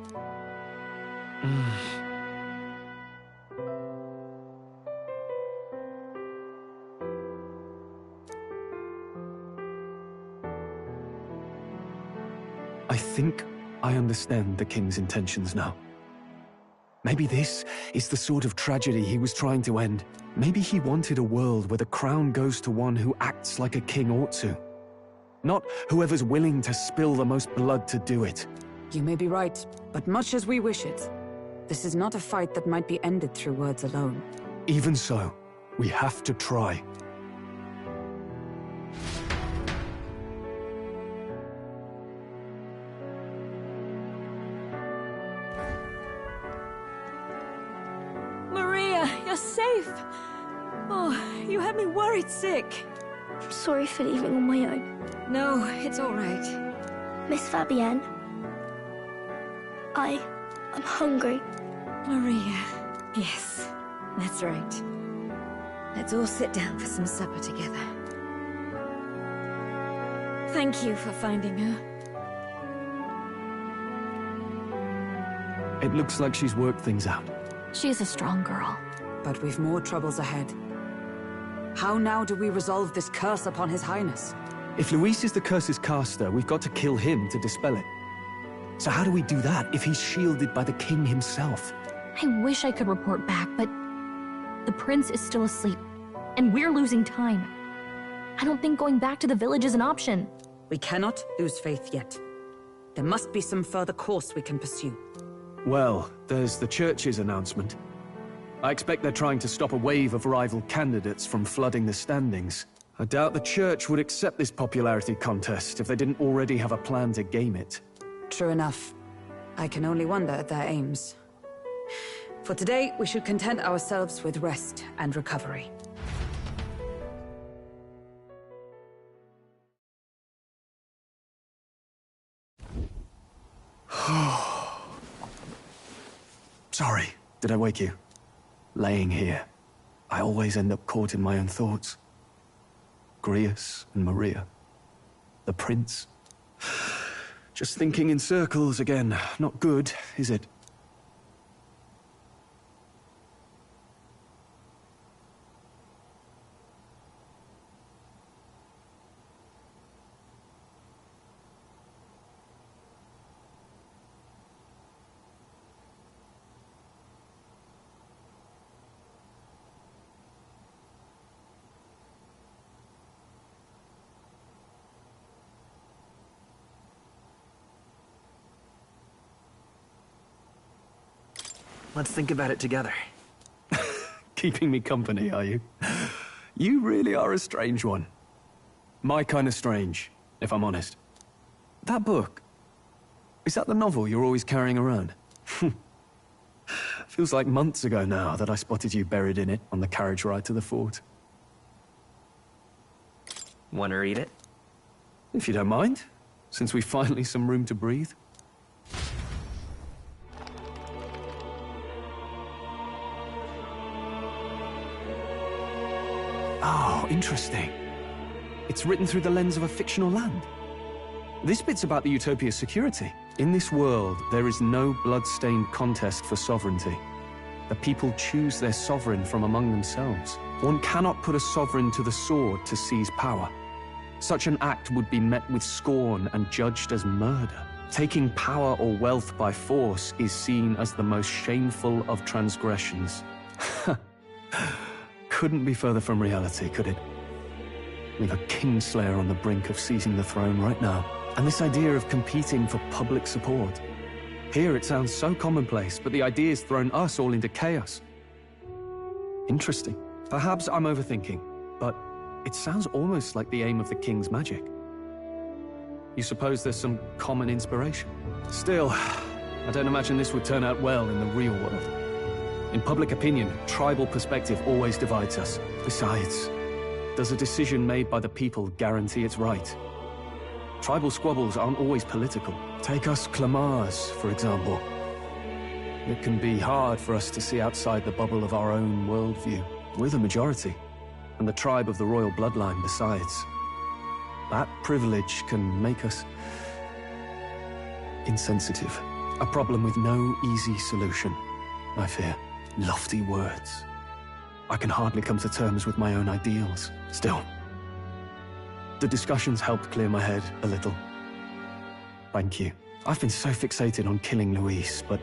I think I understand the king's intentions now. Maybe this is the sort of tragedy he was trying to end. Maybe he wanted a world where the crown goes to one who acts like a king ought to. Not whoever's willing to spill the most blood to do it. You may be right, but much as we wish it, this is not a fight that might be ended through words alone. Even so, we have to try. Maria, you're safe. Oh, you had me worried sick. I'm sorry for leaving on my own. No, it's all right. Miss Fabienne, I'm hungry. Maria. Yes, that's right. Let's all sit down for some supper together. Thank you for finding her. It looks like she's worked things out. She's a strong girl. But we've more troubles ahead. How now do we resolve this curse upon His Highness? If Luis is the curse's caster, we've got to kill him to dispel it. So how do we do that if he's shielded by the king himself? I wish I could report back, but the prince is still asleep, and we're losing time. I don't think going back to the village is an option. We cannot lose faith yet. There must be some further course we can pursue. Well, there's the church's announcement. I expect they're trying to stop a wave of rival candidates from flooding the standings. I doubt the church would accept this popularity contest if they didn't already have a plan to game it. True enough. I can only wonder at their aims. For today, we should content ourselves with rest and recovery. Sorry, did I wake you? Laying here, I always end up caught in my own thoughts. Grius and Maria. The prince. Just thinking in circles again. Not good, is it? Let's think about it together. Keeping me company, are you? You really are a strange one. My kind of strange, if I'm honest. That book, is that the novel you're always carrying around? Feels like months ago now that I spotted you buried in it on the carriage ride to the fort. Want to read it? If you don't mind, since we've finally some room to breathe. Oh, interesting. It's written through the lens of a fictional land. This bit's about the Utopia's security. In this world, there is no blood-stained contest for sovereignty. The people choose their sovereign from among themselves. One cannot put a sovereign to the sword to seize power. Such an act would be met with scorn and judged as murder. Taking power or wealth by force is seen as the most shameful of transgressions. Couldn't be further from reality, could it? We've a kingslayer on the brink of seizing the throne right now. And this idea of competing for public support. Here it sounds so commonplace, but the idea's thrown us all into chaos. Interesting. Perhaps I'm overthinking, but it sounds almost like the aim of the king's magic. You suppose there's some common inspiration? Still, I don't imagine this would turn out well in the real world. In public opinion, tribal perspective always divides us. Besides, does a decision made by the people guarantee it's right? Tribal squabbles aren't always political. Take us Clamars, for example. It can be hard for us to see outside the bubble of our own worldview. We're the majority, and the tribe of the royal bloodline besides. That privilege can make us insensitive. A problem with no easy solution, I fear. Lofty words. I can hardly come to terms with my own ideals. Still, the discussions helped clear my head a little. Thank you. I've been so fixated on killing Luis, but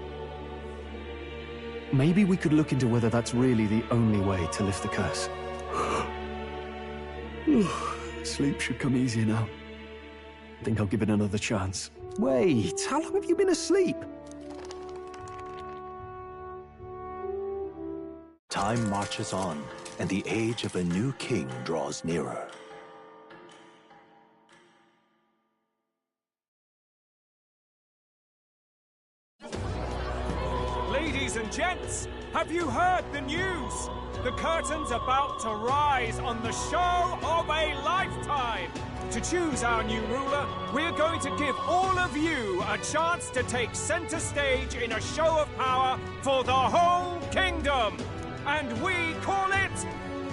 maybe we could look into whether that's really the only way to lift the curse. Sleep should come easier now. I think I'll give it another chance. Wait, how long have you been asleep? Time marches on, and the age of a new king draws nearer. Ladies and gents, have you heard the news? The curtain's about to rise on the show of a lifetime. To choose our new ruler, we're going to give all of you a chance to take center stage in a show of power for the whole kingdom. And we call it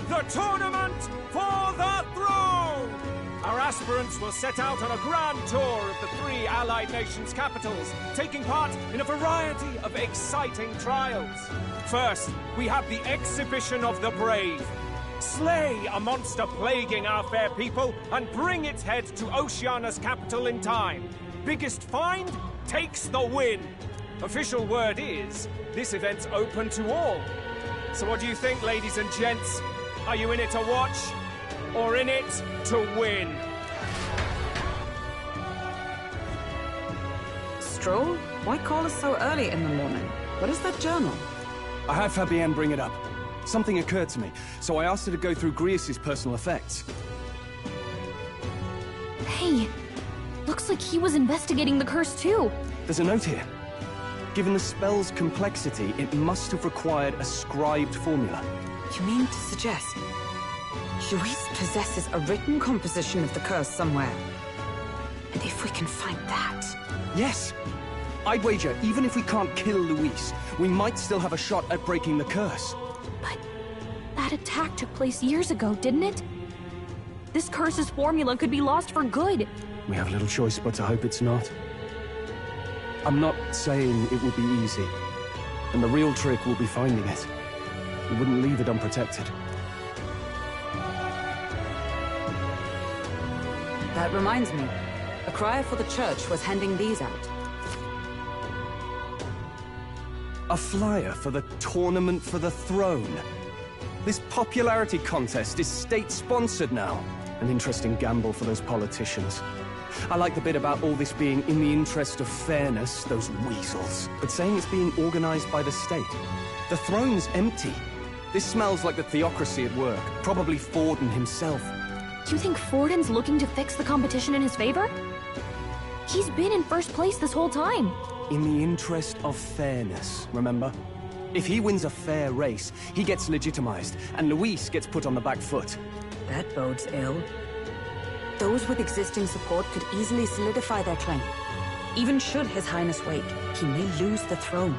the Tournament for the Throne! Our aspirants will set out on a grand tour of the 3 allied nations' capitals, taking part in a variety of exciting trials. First, we have the Exhibition of the Brave. Slay a monster plaguing our fair people and bring its head to Oceania's capital in time. Biggest find takes the win. Official word is, this event's open to all. So what do you think, ladies and gents? Are you in it to watch, or in it to win? Stroll? Why call us so early in the morning? What is that journal? I had Fabienne bring it up. Something occurred to me, so I asked her to go through Grius' personal effects. Hey, looks like he was investigating the curse too. There's a note here. Given the spell's complexity, it must have required a scribed formula. You mean to suggest Luis possesses a written composition of the curse somewhere? And if we can find that... Yes! I'd wager, even if we can't kill Luis, we might still have a shot at breaking the curse. But that attack took place years ago, didn't it? This curse's formula could be lost for good. We have little choice but to hope it's not. I'm not saying it will be easy, and the real trick will be finding it. We wouldn't leave it unprotected. That reminds me. A crier for the church was handing these out. A flyer for the Tournament for the Throne. This popularity contest is state-sponsored now. An interesting gamble for those politicians. I like the bit about all this being in the interest of fairness, those weasels. But saying it's being organized by the state. The throne's empty. This smells like the theocracy at work. Probably Forden himself. You think Forden's looking to fix the competition in his favor? He's been in first place this whole time. In the interest of fairness, remember? If he wins a fair race, he gets legitimized, and Luis gets put on the back foot. That bodes ill. Those with existing support could easily solidify their claim. Even should His Highness wake, he may lose the throne.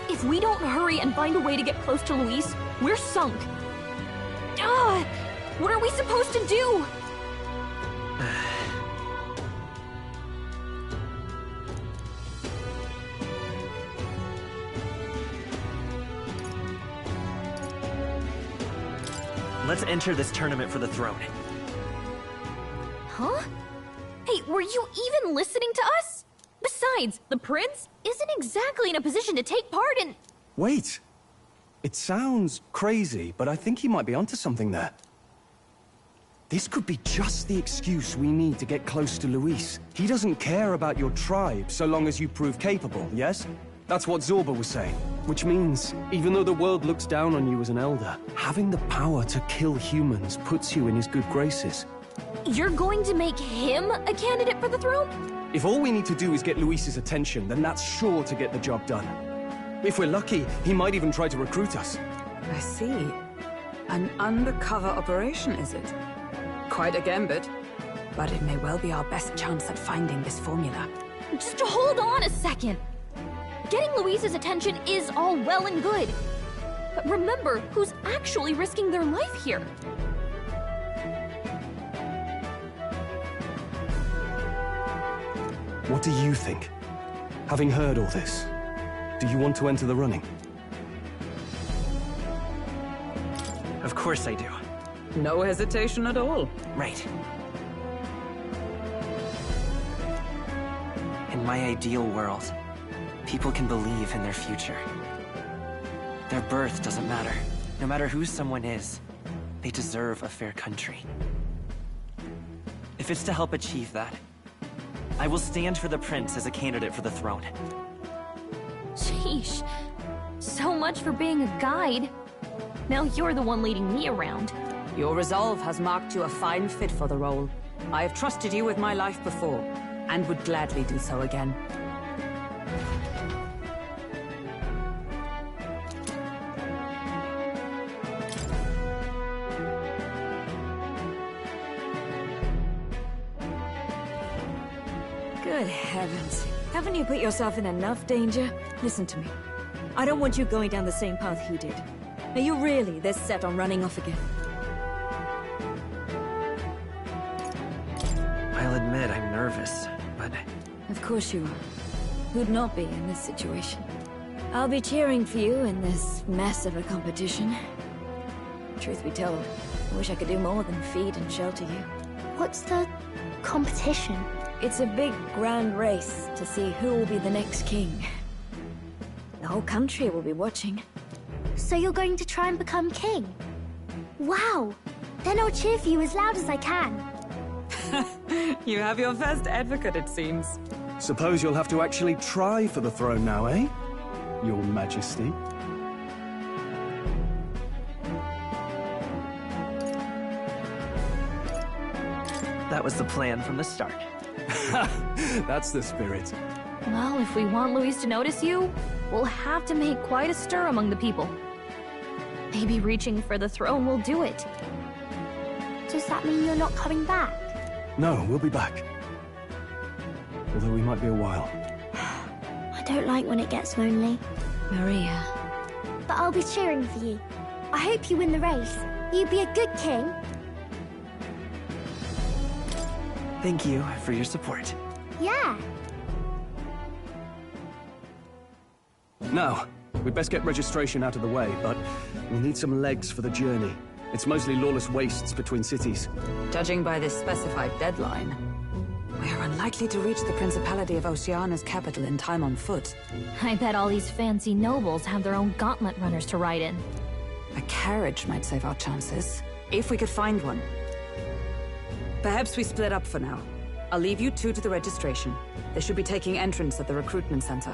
If we don't hurry and find a way to get close to Luis, we're sunk. What are we supposed to do? Let's enter this tournament for the throne. Huh? Hey, were you even listening to us? Besides, the prince isn't exactly in a position to take part in... Wait. It sounds crazy, but I think he might be onto something there. This could be just the excuse we need to get close to Luis. He doesn't care about your tribe so long as you prove capable, yes? That's what Zorba was saying. Which means, even though the world looks down on you as an elder, having the power to kill humans puts you in his good graces. You're going to make him a candidate for the throne? If all we need to do is get Luis's attention, then that's sure to get the job done. If we're lucky, he might even try to recruit us. I see. An undercover operation, is it? Quite a gambit. But it may well be our best chance at finding this formula. Just hold on a second. Getting Luis's attention is all well and good. But remember who's actually risking their life here. What do you think? Having heard all this, do you want to enter the running? Of course I do. No hesitation at all. Right. In my ideal world, people can believe in their future. Their birth doesn't matter. No matter who someone is, they deserve a fair country. If it's to help achieve that, I will stand for the prince as a candidate for the throne. Sheesh. So much for being a guide. Now you're the one leading me around. Your resolve has marked you a fine fit for the role. I have trusted you with my life before, and would gladly do so again. Good heavens. Haven't you put yourself in enough danger? Listen to me. I don't want you going down the same path he did. Are you really this set on running off again? I'll admit I'm nervous, but... Of course you are. Who'd not be in this situation? I'll be cheering for you in this mess of a competition. Truth be told, I wish I could do more than feed and shelter you. What's the competition? It's a big, grand race to see who will be the next king. The whole country will be watching. So you're going to try and become king? Wow! Then I'll cheer for you as loud as I can. You have your first advocate, it seems. Suppose you'll have to actually try for the throne now, eh? Your Majesty. That was the plan from the start. That's the spirit. Well, if we want Luis to notice you, we'll have to make quite a stir among the people. Maybe reaching for the throne will do it. Does that mean you're not coming back? No, we'll be back. Although we might be a while. I don't like when it gets lonely. Maria. But I'll be cheering for you. I hope you win the race. You'd be a good king. Thank you for your support. Yeah. Now, we'd best get registration out of the way, but we'll need some legs for the journey. It's mostly lawless wastes between cities. Judging by this specified deadline, we are unlikely to reach the Principality of Oceana's capital in time on foot. I bet all these fancy nobles have their own gauntlet runners to ride in. A carriage might save our chances, if we could find one. Perhaps we split up for now. I'll leave you two to the registration. They should be taking entrance at the recruitment center.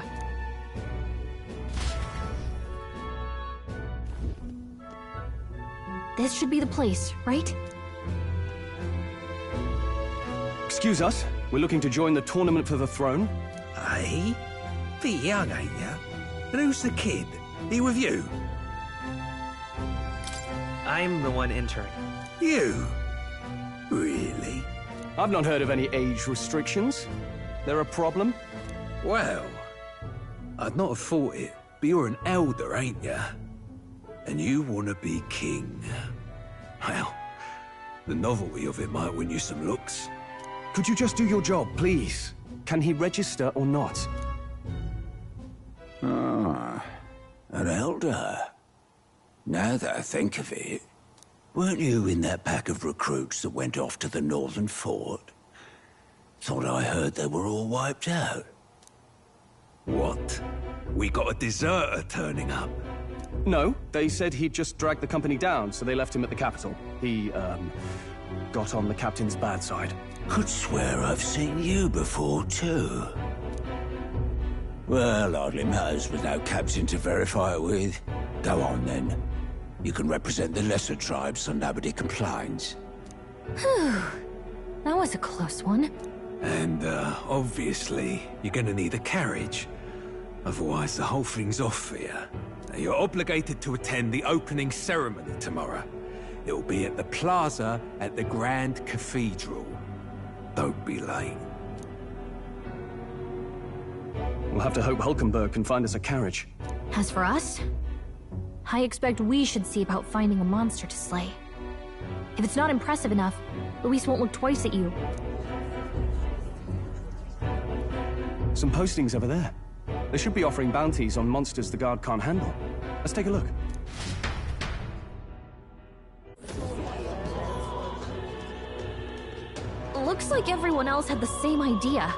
This should be the place, right? Excuse us, we're looking to join the tournament for the throne. Aye? Bit young, ain't ya? And who's the kid? He with you? I'm the one entering. You? Really? I've not heard of any age restrictions. They're a problem? Well, I'd not have thought it, but you're an elder, ain't ya? And you want to be king. Well, the novelty of it might win you some looks. Could you just do your job, please? Can he register or not? Ah, an elder. Now that I think of it, weren't you in that pack of recruits that went off to the northern fort? Thought I heard they were all wiped out. What? We got a deserter turning up? No, they said he'd just dragged the company down, so they left him at the capital. He, got on the captain's bad side. Could swear I've seen you before, too. Well, hardly matters with no captain to verify it with. Go on, then. You can represent the lesser tribes so nobody complains. Whew. That was a close one. And, obviously, you're gonna need a carriage. Otherwise, the whole thing's off for you. Now, you're obligated to attend the opening ceremony tomorrow. It'll be at the plaza at the Grand Cathedral. Don't be late. We'll have to hope Hulkenberg can find us a carriage. As for us, I expect we should see about finding a monster to slay. If it's not impressive enough, Luis won't look twice at you. Some postings over there. They should be offering bounties on monsters the guard can't handle. Let's take a look. Looks like everyone else had the same idea.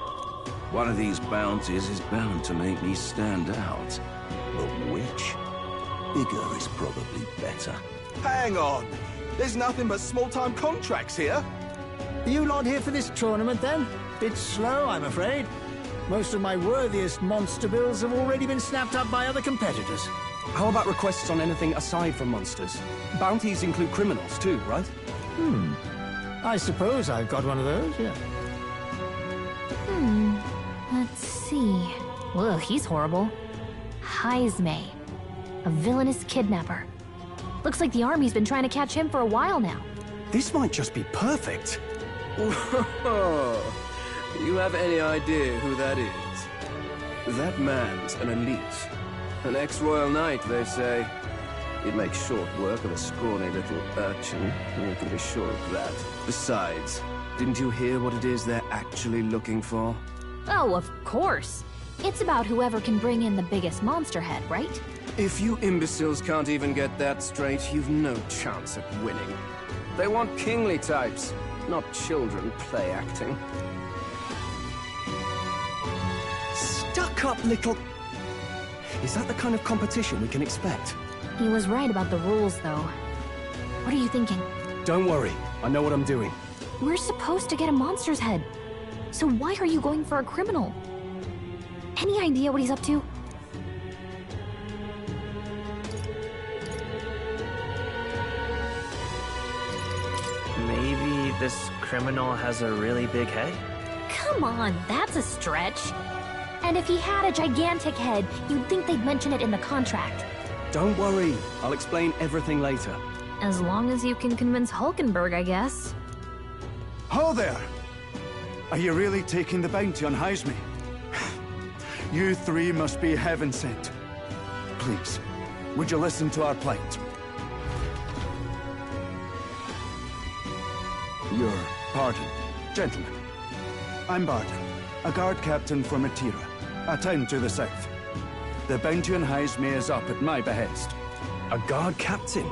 One of these bounties is bound to make me stand out. But which? Bigger is probably better. Hang on! There's nothing but small-time contracts here. Are you lot here for this tournament, then? Bit slow, I'm afraid. Most of my worthiest monster bills have already been snapped up by other competitors. How about requests on anything aside from monsters? Bounties include criminals too, right? I suppose I've got one of those, yeah. Let's see. Ugh, he's horrible. Heisme. A villainous kidnapper. Looks like the army's been trying to catch him for a while now. This might just be perfect. Whoa. You have any idea who that is? That man's an elite. An ex-royal knight, they say. He'd make short work of a scrawny little urchin. You can be sure of that. Besides, didn't you hear what it is they're actually looking for? Oh, of course. It's about whoever can bring in the biggest monster head, right? If you imbeciles can't even get that straight, you've no chance at winning. They want kingly types, not children play acting. Stuck-up little... Is that the kind of competition we can expect? He was right about the rules, though. What are you thinking? Don't worry, I know what I'm doing. We're supposed to get a monster's head. So why are you going for a criminal? Any idea what he's up to? Maybe this criminal has a really big head? Come on, that's a stretch. And if he had a gigantic head, you'd think they'd mention it in the contract. Don't worry, I'll explain everything later. As long as you can convince Hulkenberg, I guess. Ho there! Are you really taking the bounty on Heisme? You three must be heaven sent. Please, would you listen to our plight? Your pardon, gentlemen. I'm Barton, a guard captain for Matira, a town to the south. The bounty on Heisme is up at my behest. A guard captain?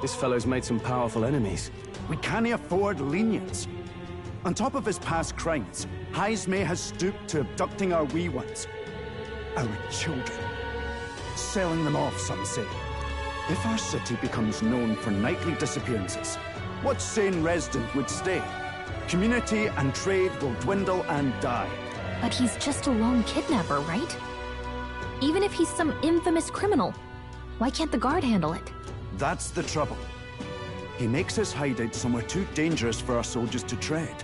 This fellow's made some powerful enemies. We can't afford lenience. On top of his past crimes, Heisme has stooped to abducting our wee ones. Our children. Selling them off, some say. If our city becomes known for nightly disappearances, what sane resident would stay? Community and trade will dwindle and die. But he's just a lone kidnapper, right? Even if he's some infamous criminal, why can't the guard handle it? That's the trouble. He makes his hideout somewhere too dangerous for our soldiers to tread.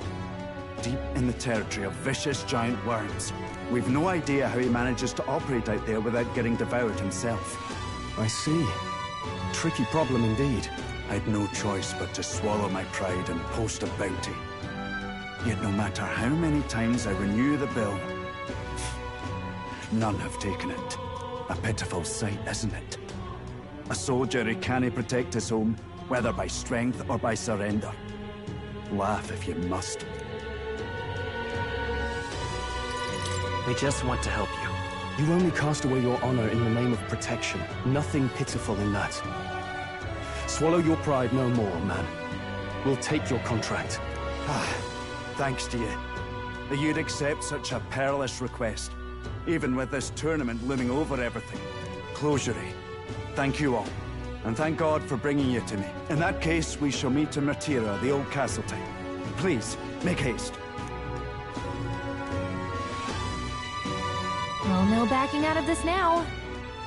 Deep in the territory of vicious giant worms. We've no idea how he manages to operate out there without getting devoured himself. I see. Tricky problem indeed. I'd no choice but to swallow my pride and post a bounty. Yet no matter how many times I renew the bill, none have taken it. A pitiful sight, isn't it? A soldier who can't protect his home, whether by strength or by surrender. Laugh if you must. We just want to help you. You only cast away your honor in the name of protection. Nothing pitiful in that. Swallow your pride no more, man. We'll take your contract. Thanks to you. That you'd accept such a perilous request, even with this tournament looming over everything. Closure. Thank you all. And thank God for bringing you to me. In that case, we shall meet in Martira, the old castle town. Please, make haste. Well, no backing out of this now.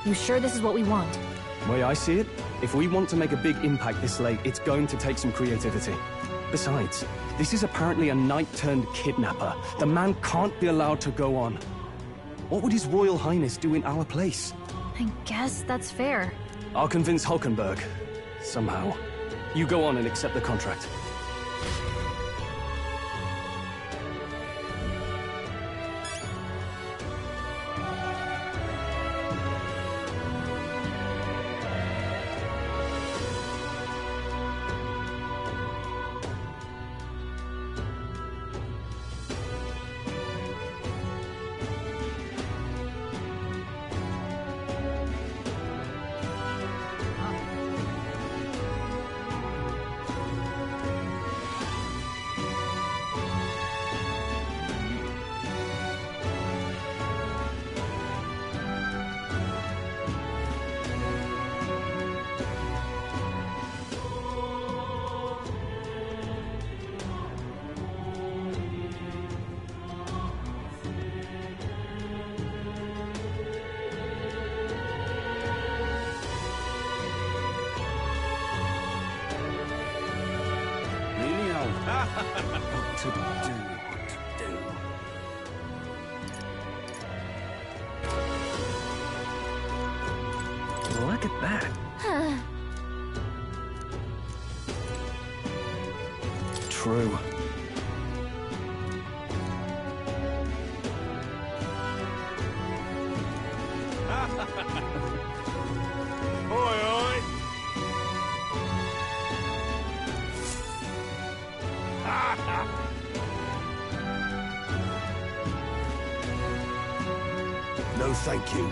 You sure this is what we want? The way I see it, if we want to make a big impact this late, it's going to take some creativity. Besides, this is apparently a knight-turned-kidnapper. The man can't be allowed to go on. What would His Royal Highness do in our place? I guess that's fair. I'll convince Hulkenberg. Somehow. You go on and accept the contract. What to do. Look at that. True. Oi, oi! No, thank you.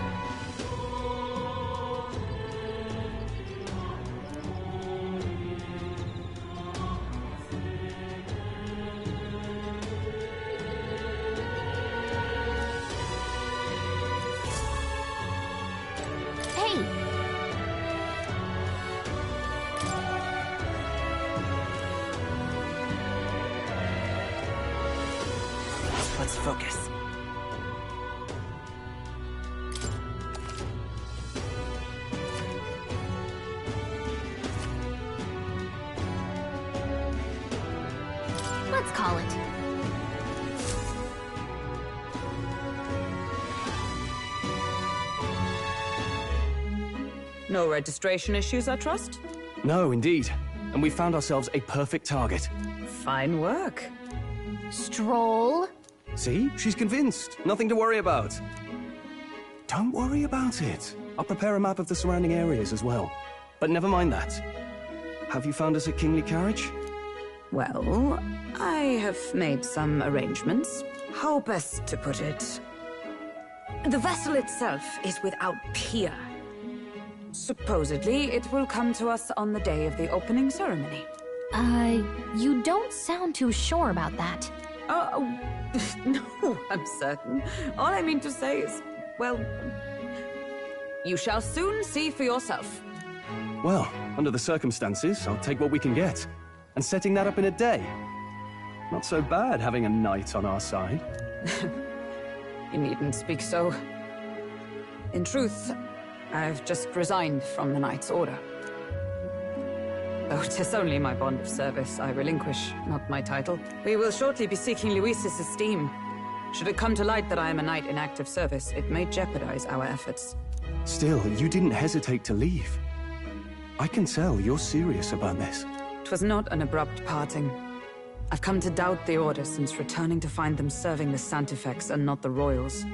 Hey! Let's focus. Let's call it. No registration issues, I trust? No, indeed. And we found ourselves a perfect target. Fine work. Stroll. See? She's convinced. Nothing to worry about. Don't worry about it. I'll prepare a map of the surrounding areas as well. But never mind that. Have you found us a kingly carriage? Well, I have made some arrangements. How best to put it? The vessel itself is without peer. Supposedly, it will come to us on the day of the opening ceremony. You don't sound too sure about that. Oh, no, I'm certain. All I mean to say is, well, you shall soon see for yourself. Well, under the circumstances, I'll take what we can get. And setting that up in a day. Not so bad having a knight on our side. You needn't speak so. In truth, I've just resigned from the Knight's Order. Though 'tis only my bond of service I relinquish, not my title. We will shortly be seeking Luis's esteem. Should it come to light that I am a knight in active service, it may jeopardize our efforts. Still, you didn't hesitate to leave. I can tell you're serious about this. 'Twas not an abrupt parting. I've come to doubt the Order since returning to find them serving the Santifex and not the Royals.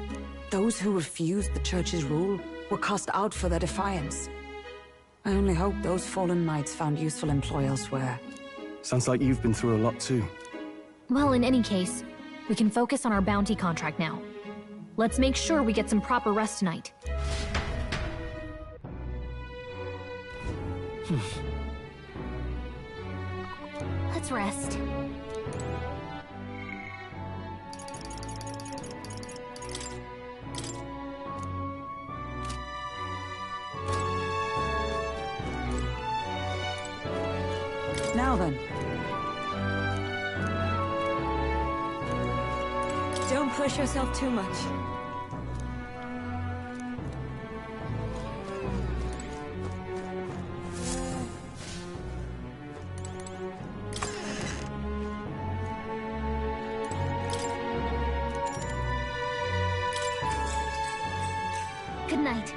Those who refused the Church's rule were cast out for their defiance. I only hope those fallen knights found useful employ elsewhere. Sounds like you've been through a lot too. Well, in any case, we can focus on our bounty contract now. Let's make sure we get some proper rest tonight. Let's rest. Now then. Don't push yourself too much. Good night.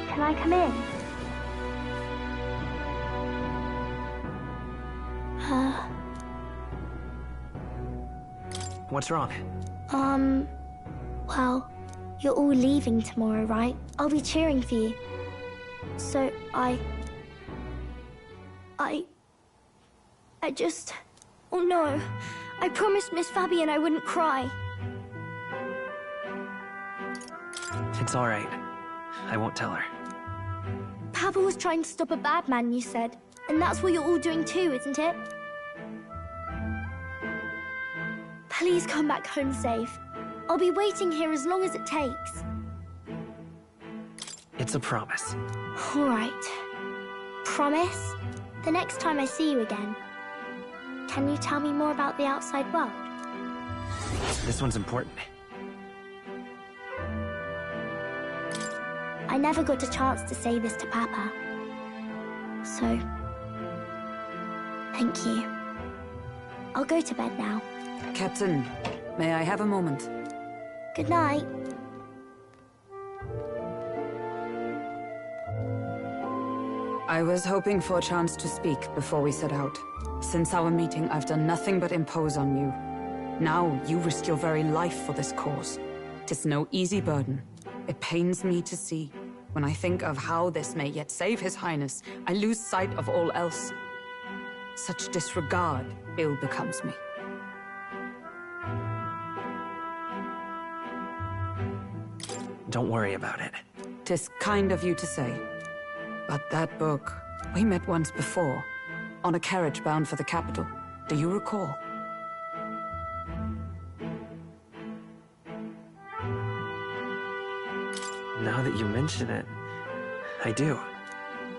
Can I come in? What's wrong? Well, you're all leaving tomorrow, right? I'll be cheering for you. So, I just... Oh no. I promised Miss Fabian I wouldn't cry. It's all right. I won't tell her. Papa was trying to stop a bad man, you said. And that's what you're all doing too, isn't it? Please come back home safe. I'll be waiting here as long as it takes. It's a promise. All right. Promise? The next time I see you again, can you tell me more about the outside world? This one's important. I never got a chance to say this to Papa. So, thank you. I'll go to bed now. Captain, may I have a moment? Good night. I was hoping for a chance to speak before we set out. Since our meeting, I've done nothing but impose on you. Now, you risk your very life for this cause. 'Tis no easy burden. It pains me to see. When I think of how this may yet save His Highness, I lose sight of all else. Such disregard ill becomes me. Don't worry about it. 'Tis kind of you to say. But that book, we met once before, on a carriage bound for the capital. Do you recall? Now that you mention it, I do.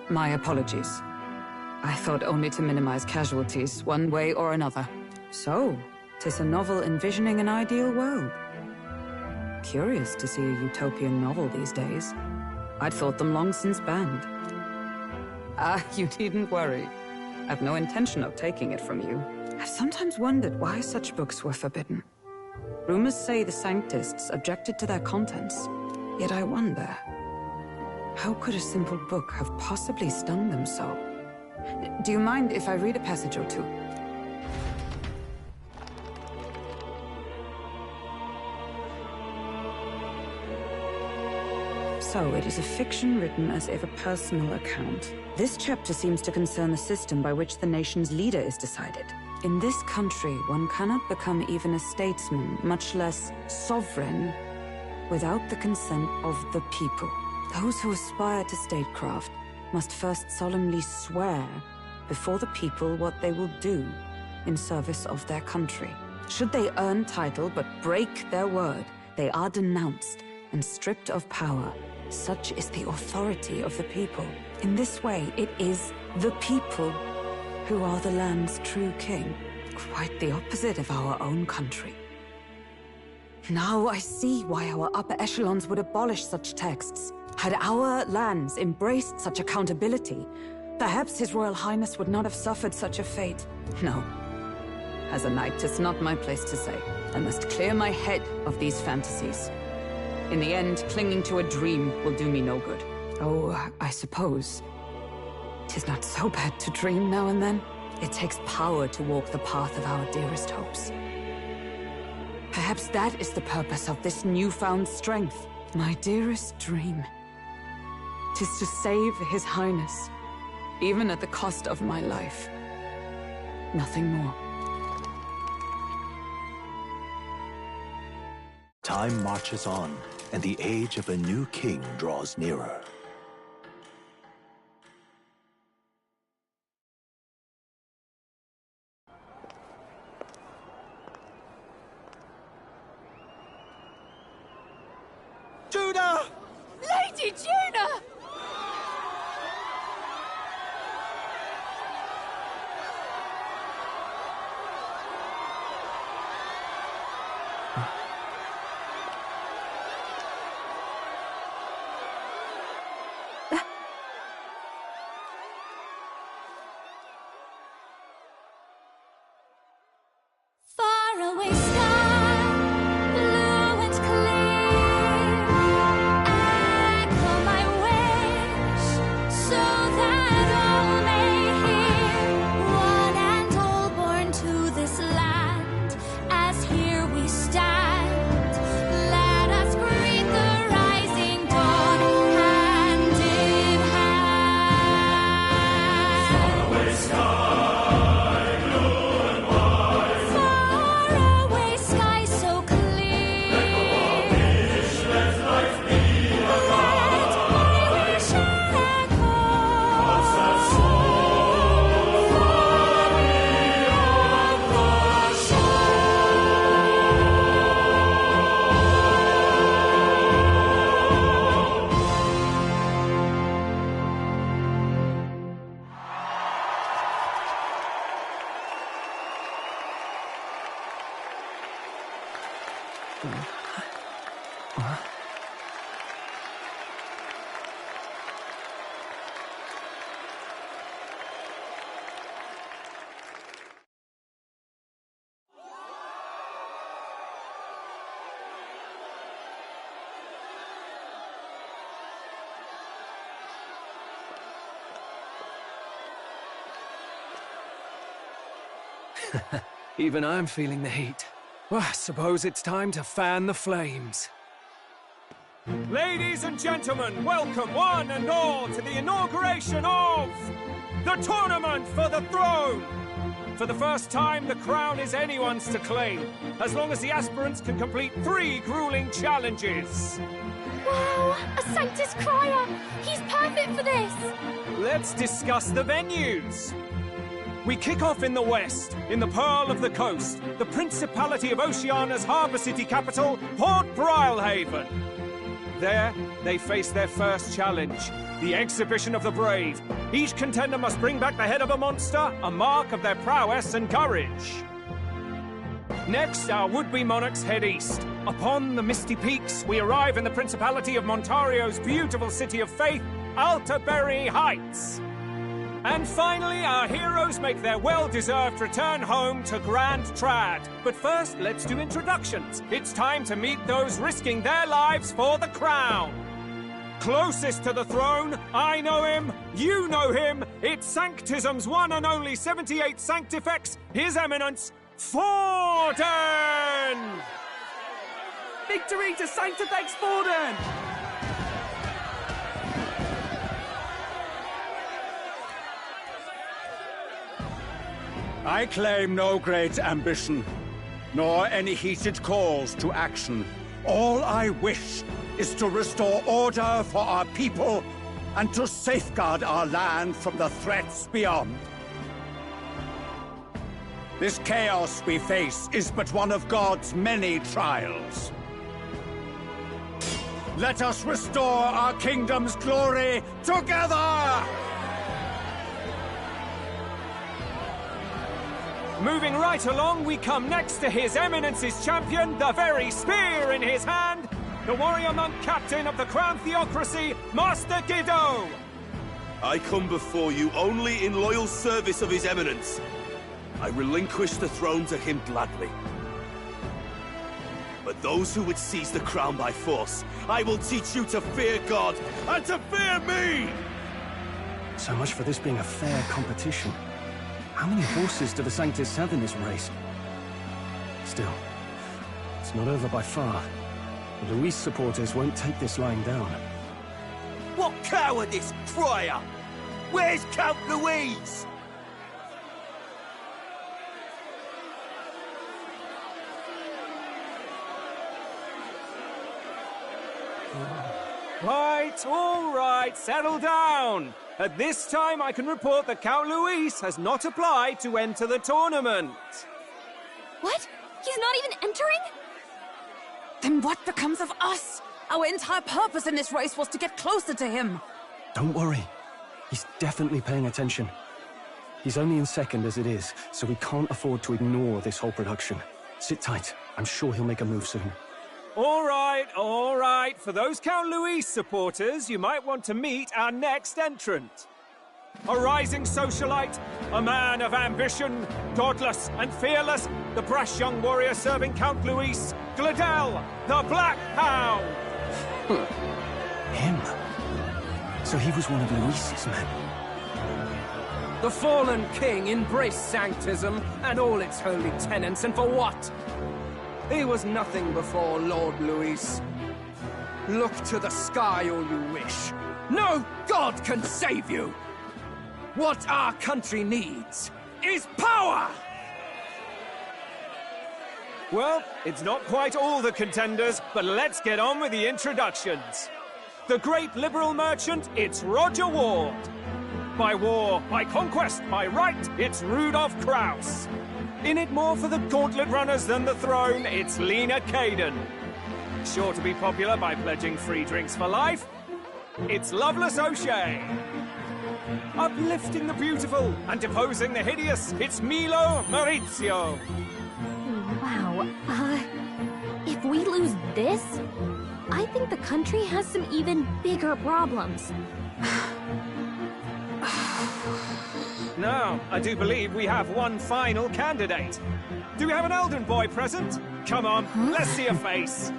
My apologies. I thought only to minimize casualties, one way or another. So, 'tis a novel envisioning an ideal world. Curious to see a utopian novel these days. I'd thought them long since banned. Ah, you needn't worry. I've no intention of taking it from you. I've sometimes wondered why such books were forbidden. Rumors say the Sanctists objected to their contents. Yet I wonder, how could a simple book have possibly stung them so? Do you mind if I read a passage or two? So, it is a fiction written as if a personal account. This chapter seems to concern the system by which the nation's leader is decided. In this country, one cannot become even a statesman, much less sovereign, without the consent of the people. Those who aspire to statecraft must first solemnly swear before the people what they will do in service of their country. Should they earn title but break their word, they are denounced and stripped of power, Such is the authority of the people. In this way, it is the people who are the land's true king. Quite the opposite of our own country. Now I see why our upper echelons would abolish such texts. Had our lands embraced such accountability, perhaps His Royal Highness would not have suffered such a fate. No. As a knight, it's not my place to say. I must clear my head of these fantasies. In the end, clinging to a dream will do me no good. Oh, I suppose 'tis not so bad to dream now and then. It takes power to walk the path of our dearest hopes. Perhaps that is the purpose of this newfound strength. My dearest dream. 'Tis to save His Highness, even at the cost of my life. Nothing more. Time marches on, and the age of a new king draws nearer. Juna! Lady Juna! Faraway sky, blue and clear. Echo my wish, so that all may hear. One and all born to this land, as here we stand. Let us greet the rising dawn, hand in hand. Faraway sky. Faraway sky so clear. Let my wish echo. Far beyond the Even I'm feeling the heat. Well, I suppose it's time to fan the flames. Ladies and gentlemen, welcome one and all to the inauguration of the Tournament for the Throne! For the first time, the crown is anyone's to claim, as long as the aspirants can complete 3 grueling challenges. Wow, a Sanctus Crier! He's perfect for this! Let's discuss the venues. We kick off in the west, in the Pearl of the Coast, the Principality of Oceania's harbour city capital, Port Brilehaven. There, they face their first challenge, the Exhibition of the Brave. Each contender must bring back the head of a monster, a mark of their prowess and courage. Next, our would-be monarchs head east. Upon the misty peaks, we arrive in the Principality of Montario's beautiful city of faith, Altaberry Heights. And finally, our heroes make their well-deserved return home to Grand Trad. But first, let's do introductions. It's time to meet those risking their lives for the crown. Closest to the throne, I know him, you know him. It's Sanctism's one and only 78th Sanctifex, His Eminence, Forden! Victory to Sanctifex Forden! I claim no great ambition, nor any heated calls to action. All I wish is to restore order for our people and to safeguard our land from the threats beyond. This chaos we face is but one of God's many trials. Let us restore our kingdom's glory together! Moving right along, we come next to His Eminence's champion, the very spear in his hand, the warrior monk captain of the Crown Theocracy, Master Guido! I come before you only in loyal service of His Eminence. I relinquish the throne to him gladly. But those who would seize the crown by force, I will teach you to fear God and to fear me! So much for this being a fair competition. How many horses do the Sanctists have in this race? Still, it's not over by far. The Luis supporters won't take this lying down. What cowardice, crier! Where's Count Louise? All right, settle down. At this time, I can report that Count Luis has not applied to enter the tournament. What? He's not even entering? Then what becomes of us? Our entire purpose in this race was to get closer to him. Don't worry. He's definitely paying attention. He's only in second as it is, so we can't afford to ignore this whole production. Sit tight. I'm sure he'll make a move soon. All right. For those Count Luis supporters, you might want to meet our next entrant. A rising socialite, a man of ambition, godless and fearless, the brash young warrior serving Count Luis, Gladel, the Black Hound! Him? So he was one of Luis's men. The fallen king embraced sanctism and all its holy tenets, and for what? He was nothing before Lord Luis. Look to the sky all you wish. No god can save you! What our country needs is power! Well, it's not quite all the contenders, but let's get on with the introductions. The great liberal merchant, it's Roger Ward. By war, by conquest, by right, it's Rudolph Krauss. In it more for the gauntlet runners than the throne, it's Lena Caden. Sure to be popular by pledging free drinks for life, it's Loveless O'Shea. Uplifting the beautiful and deposing the hideous, it's Milo Maurizio. Wow, if we lose this, I think the country has some even bigger problems. Now, I do believe we have one final candidate. Do we have an Elden boy present? Come on, let's see a face.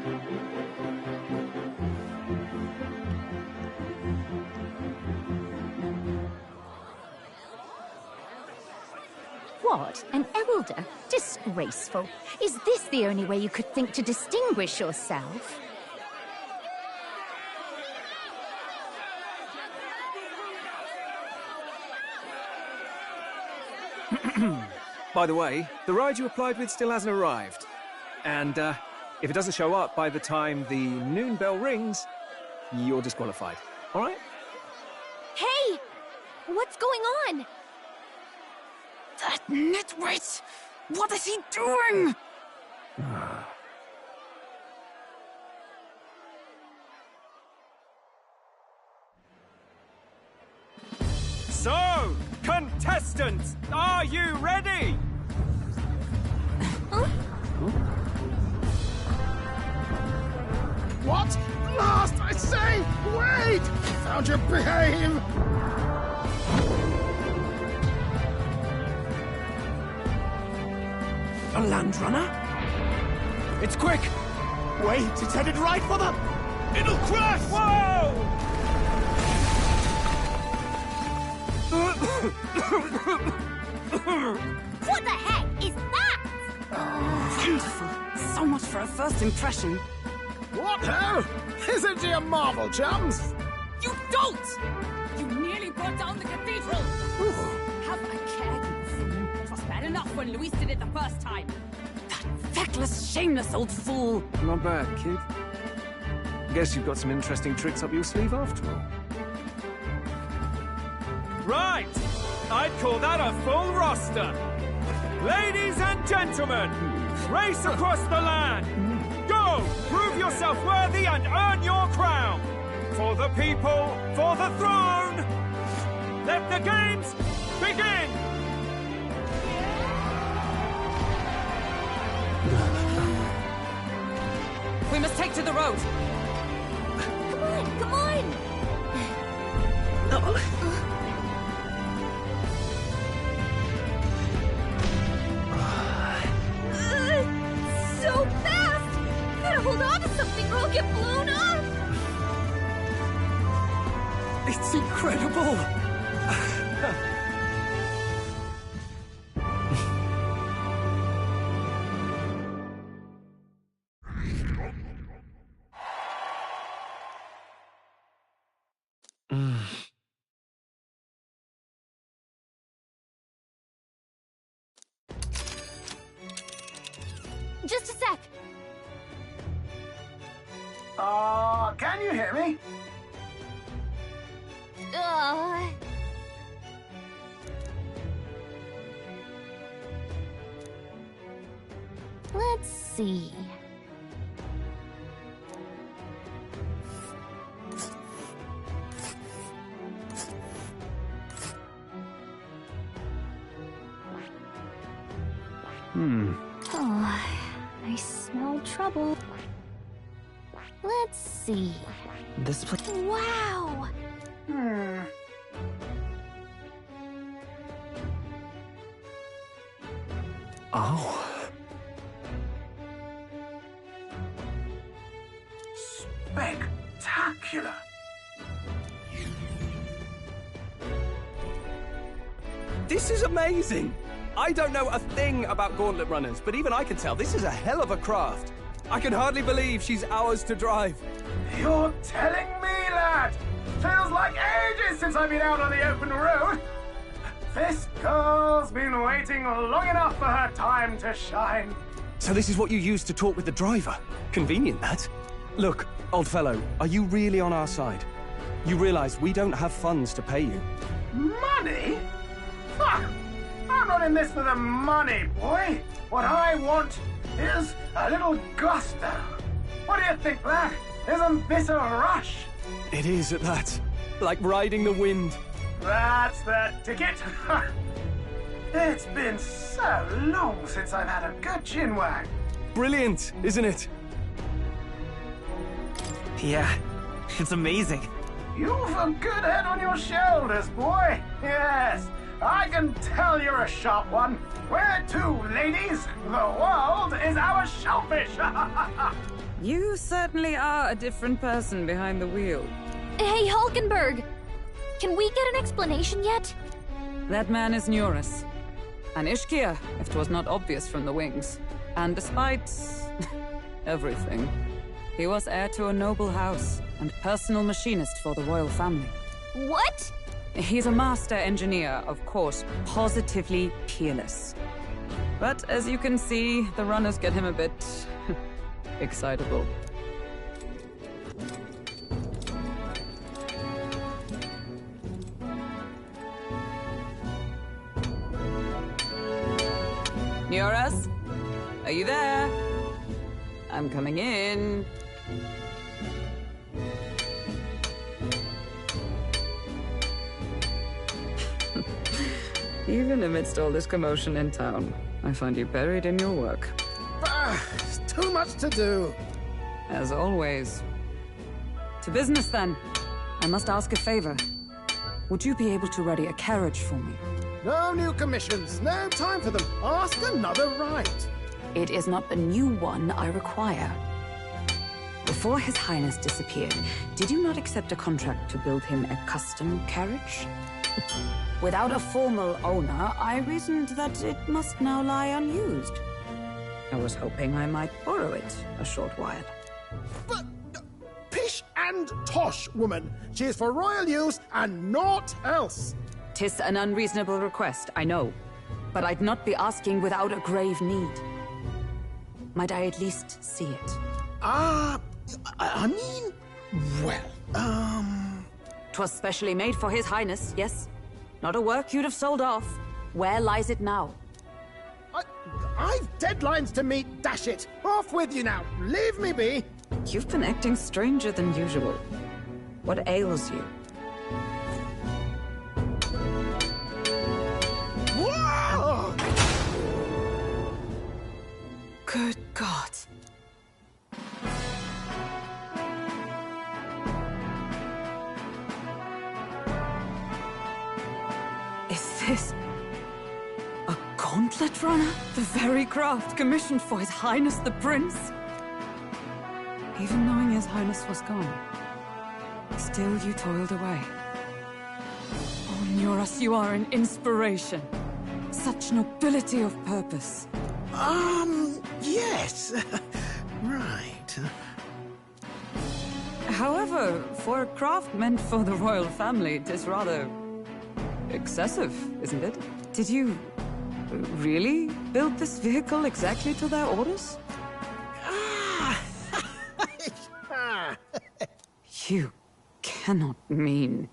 What? An elder? Disgraceful. Is this the only way you could think to distinguish yourself? By the way, the ride you applied with still hasn't arrived. And, if it doesn't show up by the time the noon bell rings, you're disqualified. All right? Hey! What's going on? That nitwit! What is he doing? So, contestants, are you ready? What? Last, I say! Wait! Found your behave! A land runner? It's quick! Wait, it's headed right for the... It'll crash! Whoa! What the heck is that? Wonderful. So much for a first impression. What ho? Isn't he a marvel, chums? You don't! You nearly brought down the cathedral! Have a care, you fool. It was bad enough when Luis did it the first time. That feckless, shameless old fool. Not bad, kid. Guess you've got some interesting tricks up your sleeve after all. Right! I'd call that a full roster. Ladies and gentlemen, race across the land. Go! Prove yourself worthy and earn your crown! For the people, for the throne! Let the games begin! We must take to the road. Come on, come on! So fast! Gotta hold on to something or I'll get blown up! It's incredible! Just a sec. Can you hear me? Let's see. Oh, I smell trouble. Let's see. This place. Wow! Oh. Spectacular! This is amazing! I don't know a thing about gauntlet runners, but even I can tell this is a hell of a craft. I can hardly believe she's ours to drive. You're telling me, lad? Feels like ages since I've been out on the open road. This girl's been waiting long enough for her time to shine. So this is what you used to talk with the driver? Convenient, that. Look, old fellow, are you really on our side? You realize we don't have funds to pay you. Money? Fuck! I'm not in this for the money, boy. What I want is a little gusto. What do you think, lad? Isn't this a rush? It is at that. Like riding the wind. That's the ticket. It's been so long since I've had a good chinwag. Brilliant, isn't it? Yeah, it's amazing. You've a good head on your shoulders, boy. Yes, I can tell you're a sharp one. Where to, ladies? The world is our shellfish. You certainly are a different person behind the wheel. Hey, Hulkenberg! Can we get an explanation yet? That man is Neurus. An Ishkia, if 'twas not obvious from the wings. And despite everything, he was heir to a noble house and personal machinist for the royal family. What? He's a master engineer, of course, positively peerless. But as you can see, the runners get him a bit excitable. Neurus? Are you there? I'm coming in. Even amidst all this commotion in town, I find you buried in your work. Too much to do. As always. To business, then. I must ask a favor. Would you be able to ready a carriage for me? No new commissions. No time for them. Ask another right. It is not a new one I require. Before His Highness disappeared, did you not accept a contract to build him a custom carriage? Without a formal owner, I reasoned that it must now lie unused. I was hoping I might borrow it a short while. But pish and tosh, woman. She is for royal use and naught else. 'Tis an unreasonable request, I know. But I'd not be asking without a grave need. Might I at least see it? I mean, well, 'Twas specially made for His Highness, yes? Not a work you'd have sold off. Where lies it now? I've deadlines to meet, dash it! Off with you now! Leave me be! You've been acting stranger than usual. What ails you? Whoa! Good God. Is this a gauntlet runner? The very craft commissioned for His Highness the Prince? Even knowing His Highness was gone, still you toiled away. Oh, Nuras, you are an inspiration. Such nobility of purpose. Yes. Right. However, for a craft meant for the royal family, it is rather excessive, isn't it? Did you really build this vehicle exactly to their orders? You cannot mean...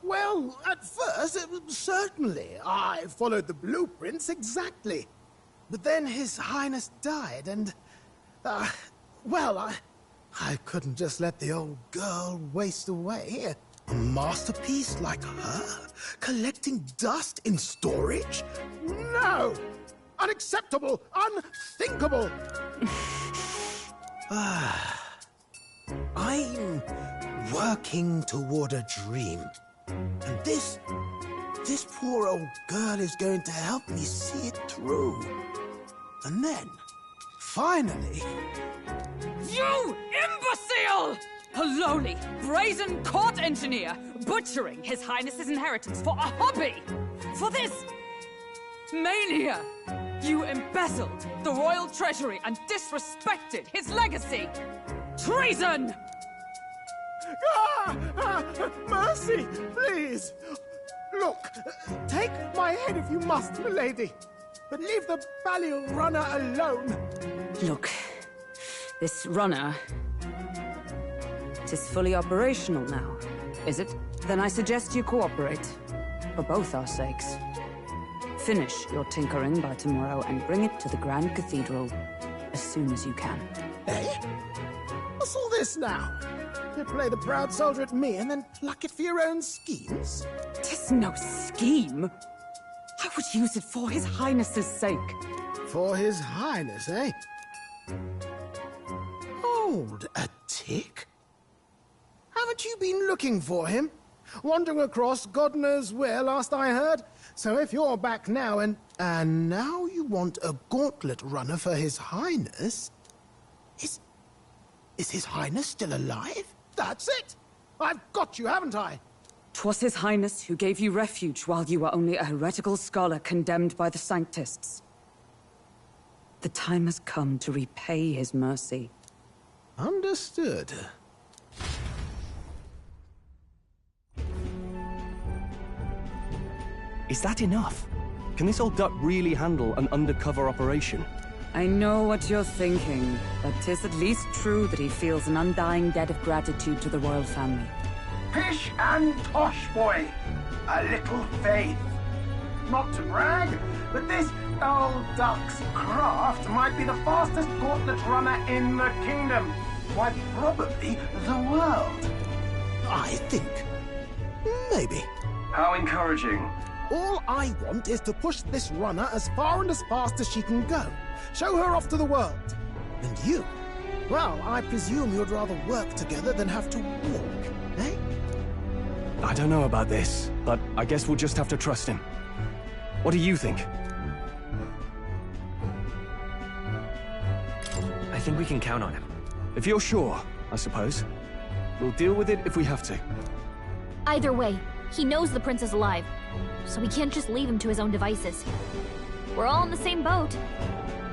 Well, at first, certainly. I followed the blueprints exactly. But then His Highness died, and... well, I couldn't just let the old girl waste away. A masterpiece like her? Collecting dust in storage? No! Unacceptable! Unthinkable! I'm working toward a dream. And this poor old girl is going to help me see it through. And then, finally... You imbecile! A lowly, brazen court engineer, butchering His Highness's inheritance for a hobby! For this... mania! You embezzled the royal treasury and disrespected his legacy! Treason! Mercy, please! Look, take my head if you must, milady. But leave the Balliol runner alone. Look, this runner... it is fully operational now, is it? Then I suggest you cooperate. For both our sakes. Finish your tinkering by tomorrow and bring it to the Grand Cathedral as soon as you can. Eh? What's all this now? You play the proud soldier at me and then pluck it for your own schemes? 'Tis no scheme. I would use it for His Highness's sake. For His Highness, eh? Hold a tick. Haven't you been looking for him? Wandering across God knows where, last I heard. So if you're back now and now you want a gauntlet runner for His Highness... Is His Highness still alive? That's it! I've got you, haven't I? 'Twas His Highness who gave you refuge while you were only a heretical scholar condemned by the Sanctists. The time has come to repay His mercy. Understood. Is that enough? Can this old duck really handle an undercover operation? I know what you're thinking, but 'tis at least true that he feels an undying debt of gratitude to the royal family. Pish and tosh, boy. A little faith. Not to brag, but this old duck's craft might be the fastest gauntlet runner in the kingdom. Quite probably the world. I think. Maybe. How encouraging. All I want is to push this runner as far and as fast as she can go. Show her off to the world. And you? Well, I presume you'd rather work together than have to walk, eh? I don't know about this, but I guess we'll just have to trust him. What do you think? I think we can count on him. If you're sure, I suppose. We'll deal with it if we have to. Either way, he knows the prince is alive, so we can't just leave him to his own devices. We're all in the same boat.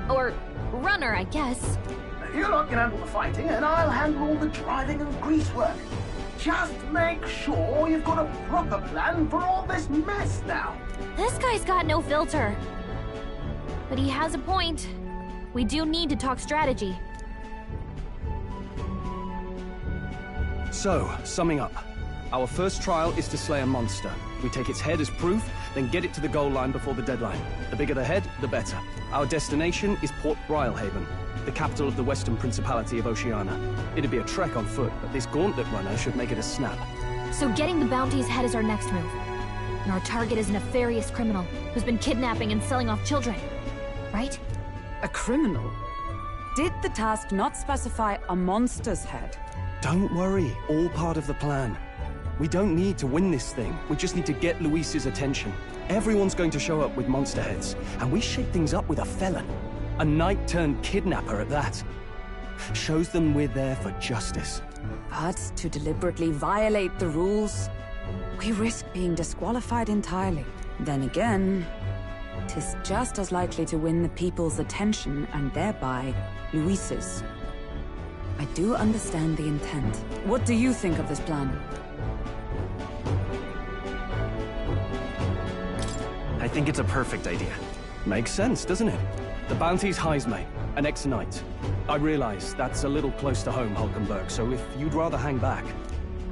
Or runner, I guess. You lot can handle the fighting, and I'll handle all the driving and greasework. Just make sure you've got a proper plan for all this mess now. This guy's got no filter. But he has a point. We do need to talk strategy. So, summing up. Our first trial is to slay a monster. We take its head as proof, then get it to the goal line before the deadline. The bigger the head, the better. Our destination is Port Brylehaven, the capital of the Western Principality of Oceania. It'd be a trek on foot, but this gauntlet runner should make it a snap. So getting the bounty's head is our next move. And our target is a nefarious criminal who's been kidnapping and selling off children. Right? A criminal? Did the task not specify a monster's head? Don't worry, all part of the plan. We don't need to win this thing. We just need to get Luis's attention. Everyone's going to show up with monster heads, and we shake things up with a felon. A knight-turned-kidnapper at that. Shows them we're there for justice. But to deliberately violate the rules, we risk being disqualified entirely. Then again, 'tis just as likely to win the people's attention and thereby Luis's. I do understand the intent. What do you think of this plan? I think it's a perfect idea. Makes sense, doesn't it? The bounty's Heisme, an ex-knight. I realize that's a little close to home, Hulkenberg, so if you'd rather hang back...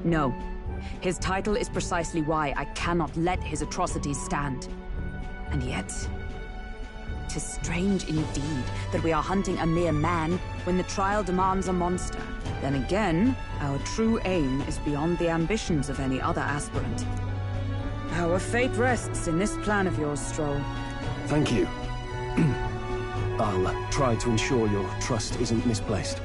No. His title is precisely why I cannot let his atrocities stand. And yet... 'tis strange indeed that we are hunting a mere man when the trial demands a monster. Then again, our true aim is beyond the ambitions of any other aspirant. Our fate rests in this plan of yours, Stroll. Thank you. I'll try to ensure your trust isn't misplaced.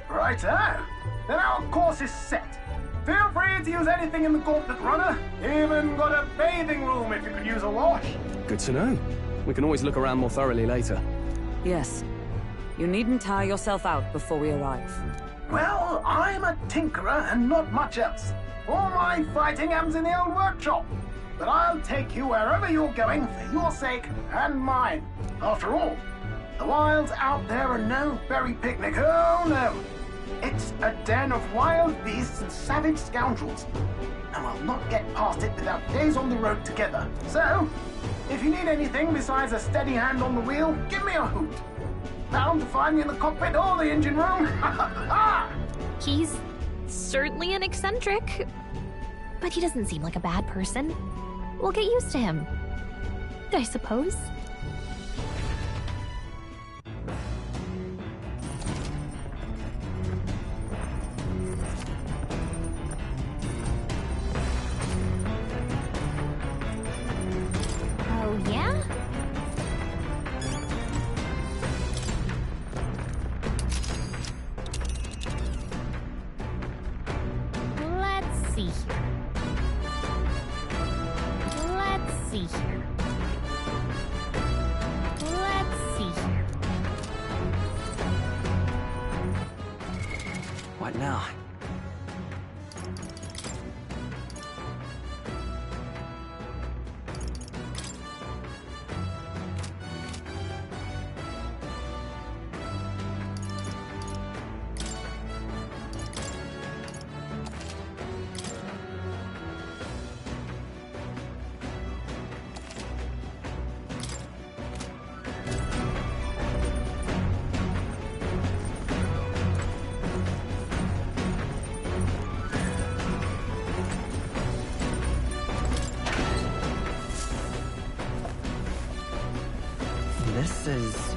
Righto. Then our course is set. Feel free to use anything in the gauntlet runner. Even got a bathing room if you could use a wash. Good to know. We can always look around more thoroughly later. Yes. You needn't tire yourself out before we arrive. Well, I'm a tinkerer and not much else. All my fighting happens in the old workshop. But I'll take you wherever you're going for your sake and mine. After all, the wilds out there are no berry picnic. Oh, no. It's a den of wild beasts and savage scoundrels. And we'll not get past it without days on the road together. So, if you need anything besides a steady hand on the wheel, give me a hoot. Bound to find me in the cockpit or the engine room. He's certainly an eccentric, but he doesn't seem like a bad person. We'll get used to him, I suppose. Oh, yeah? Let's see here. Let's see here. Let's see here. What now? This is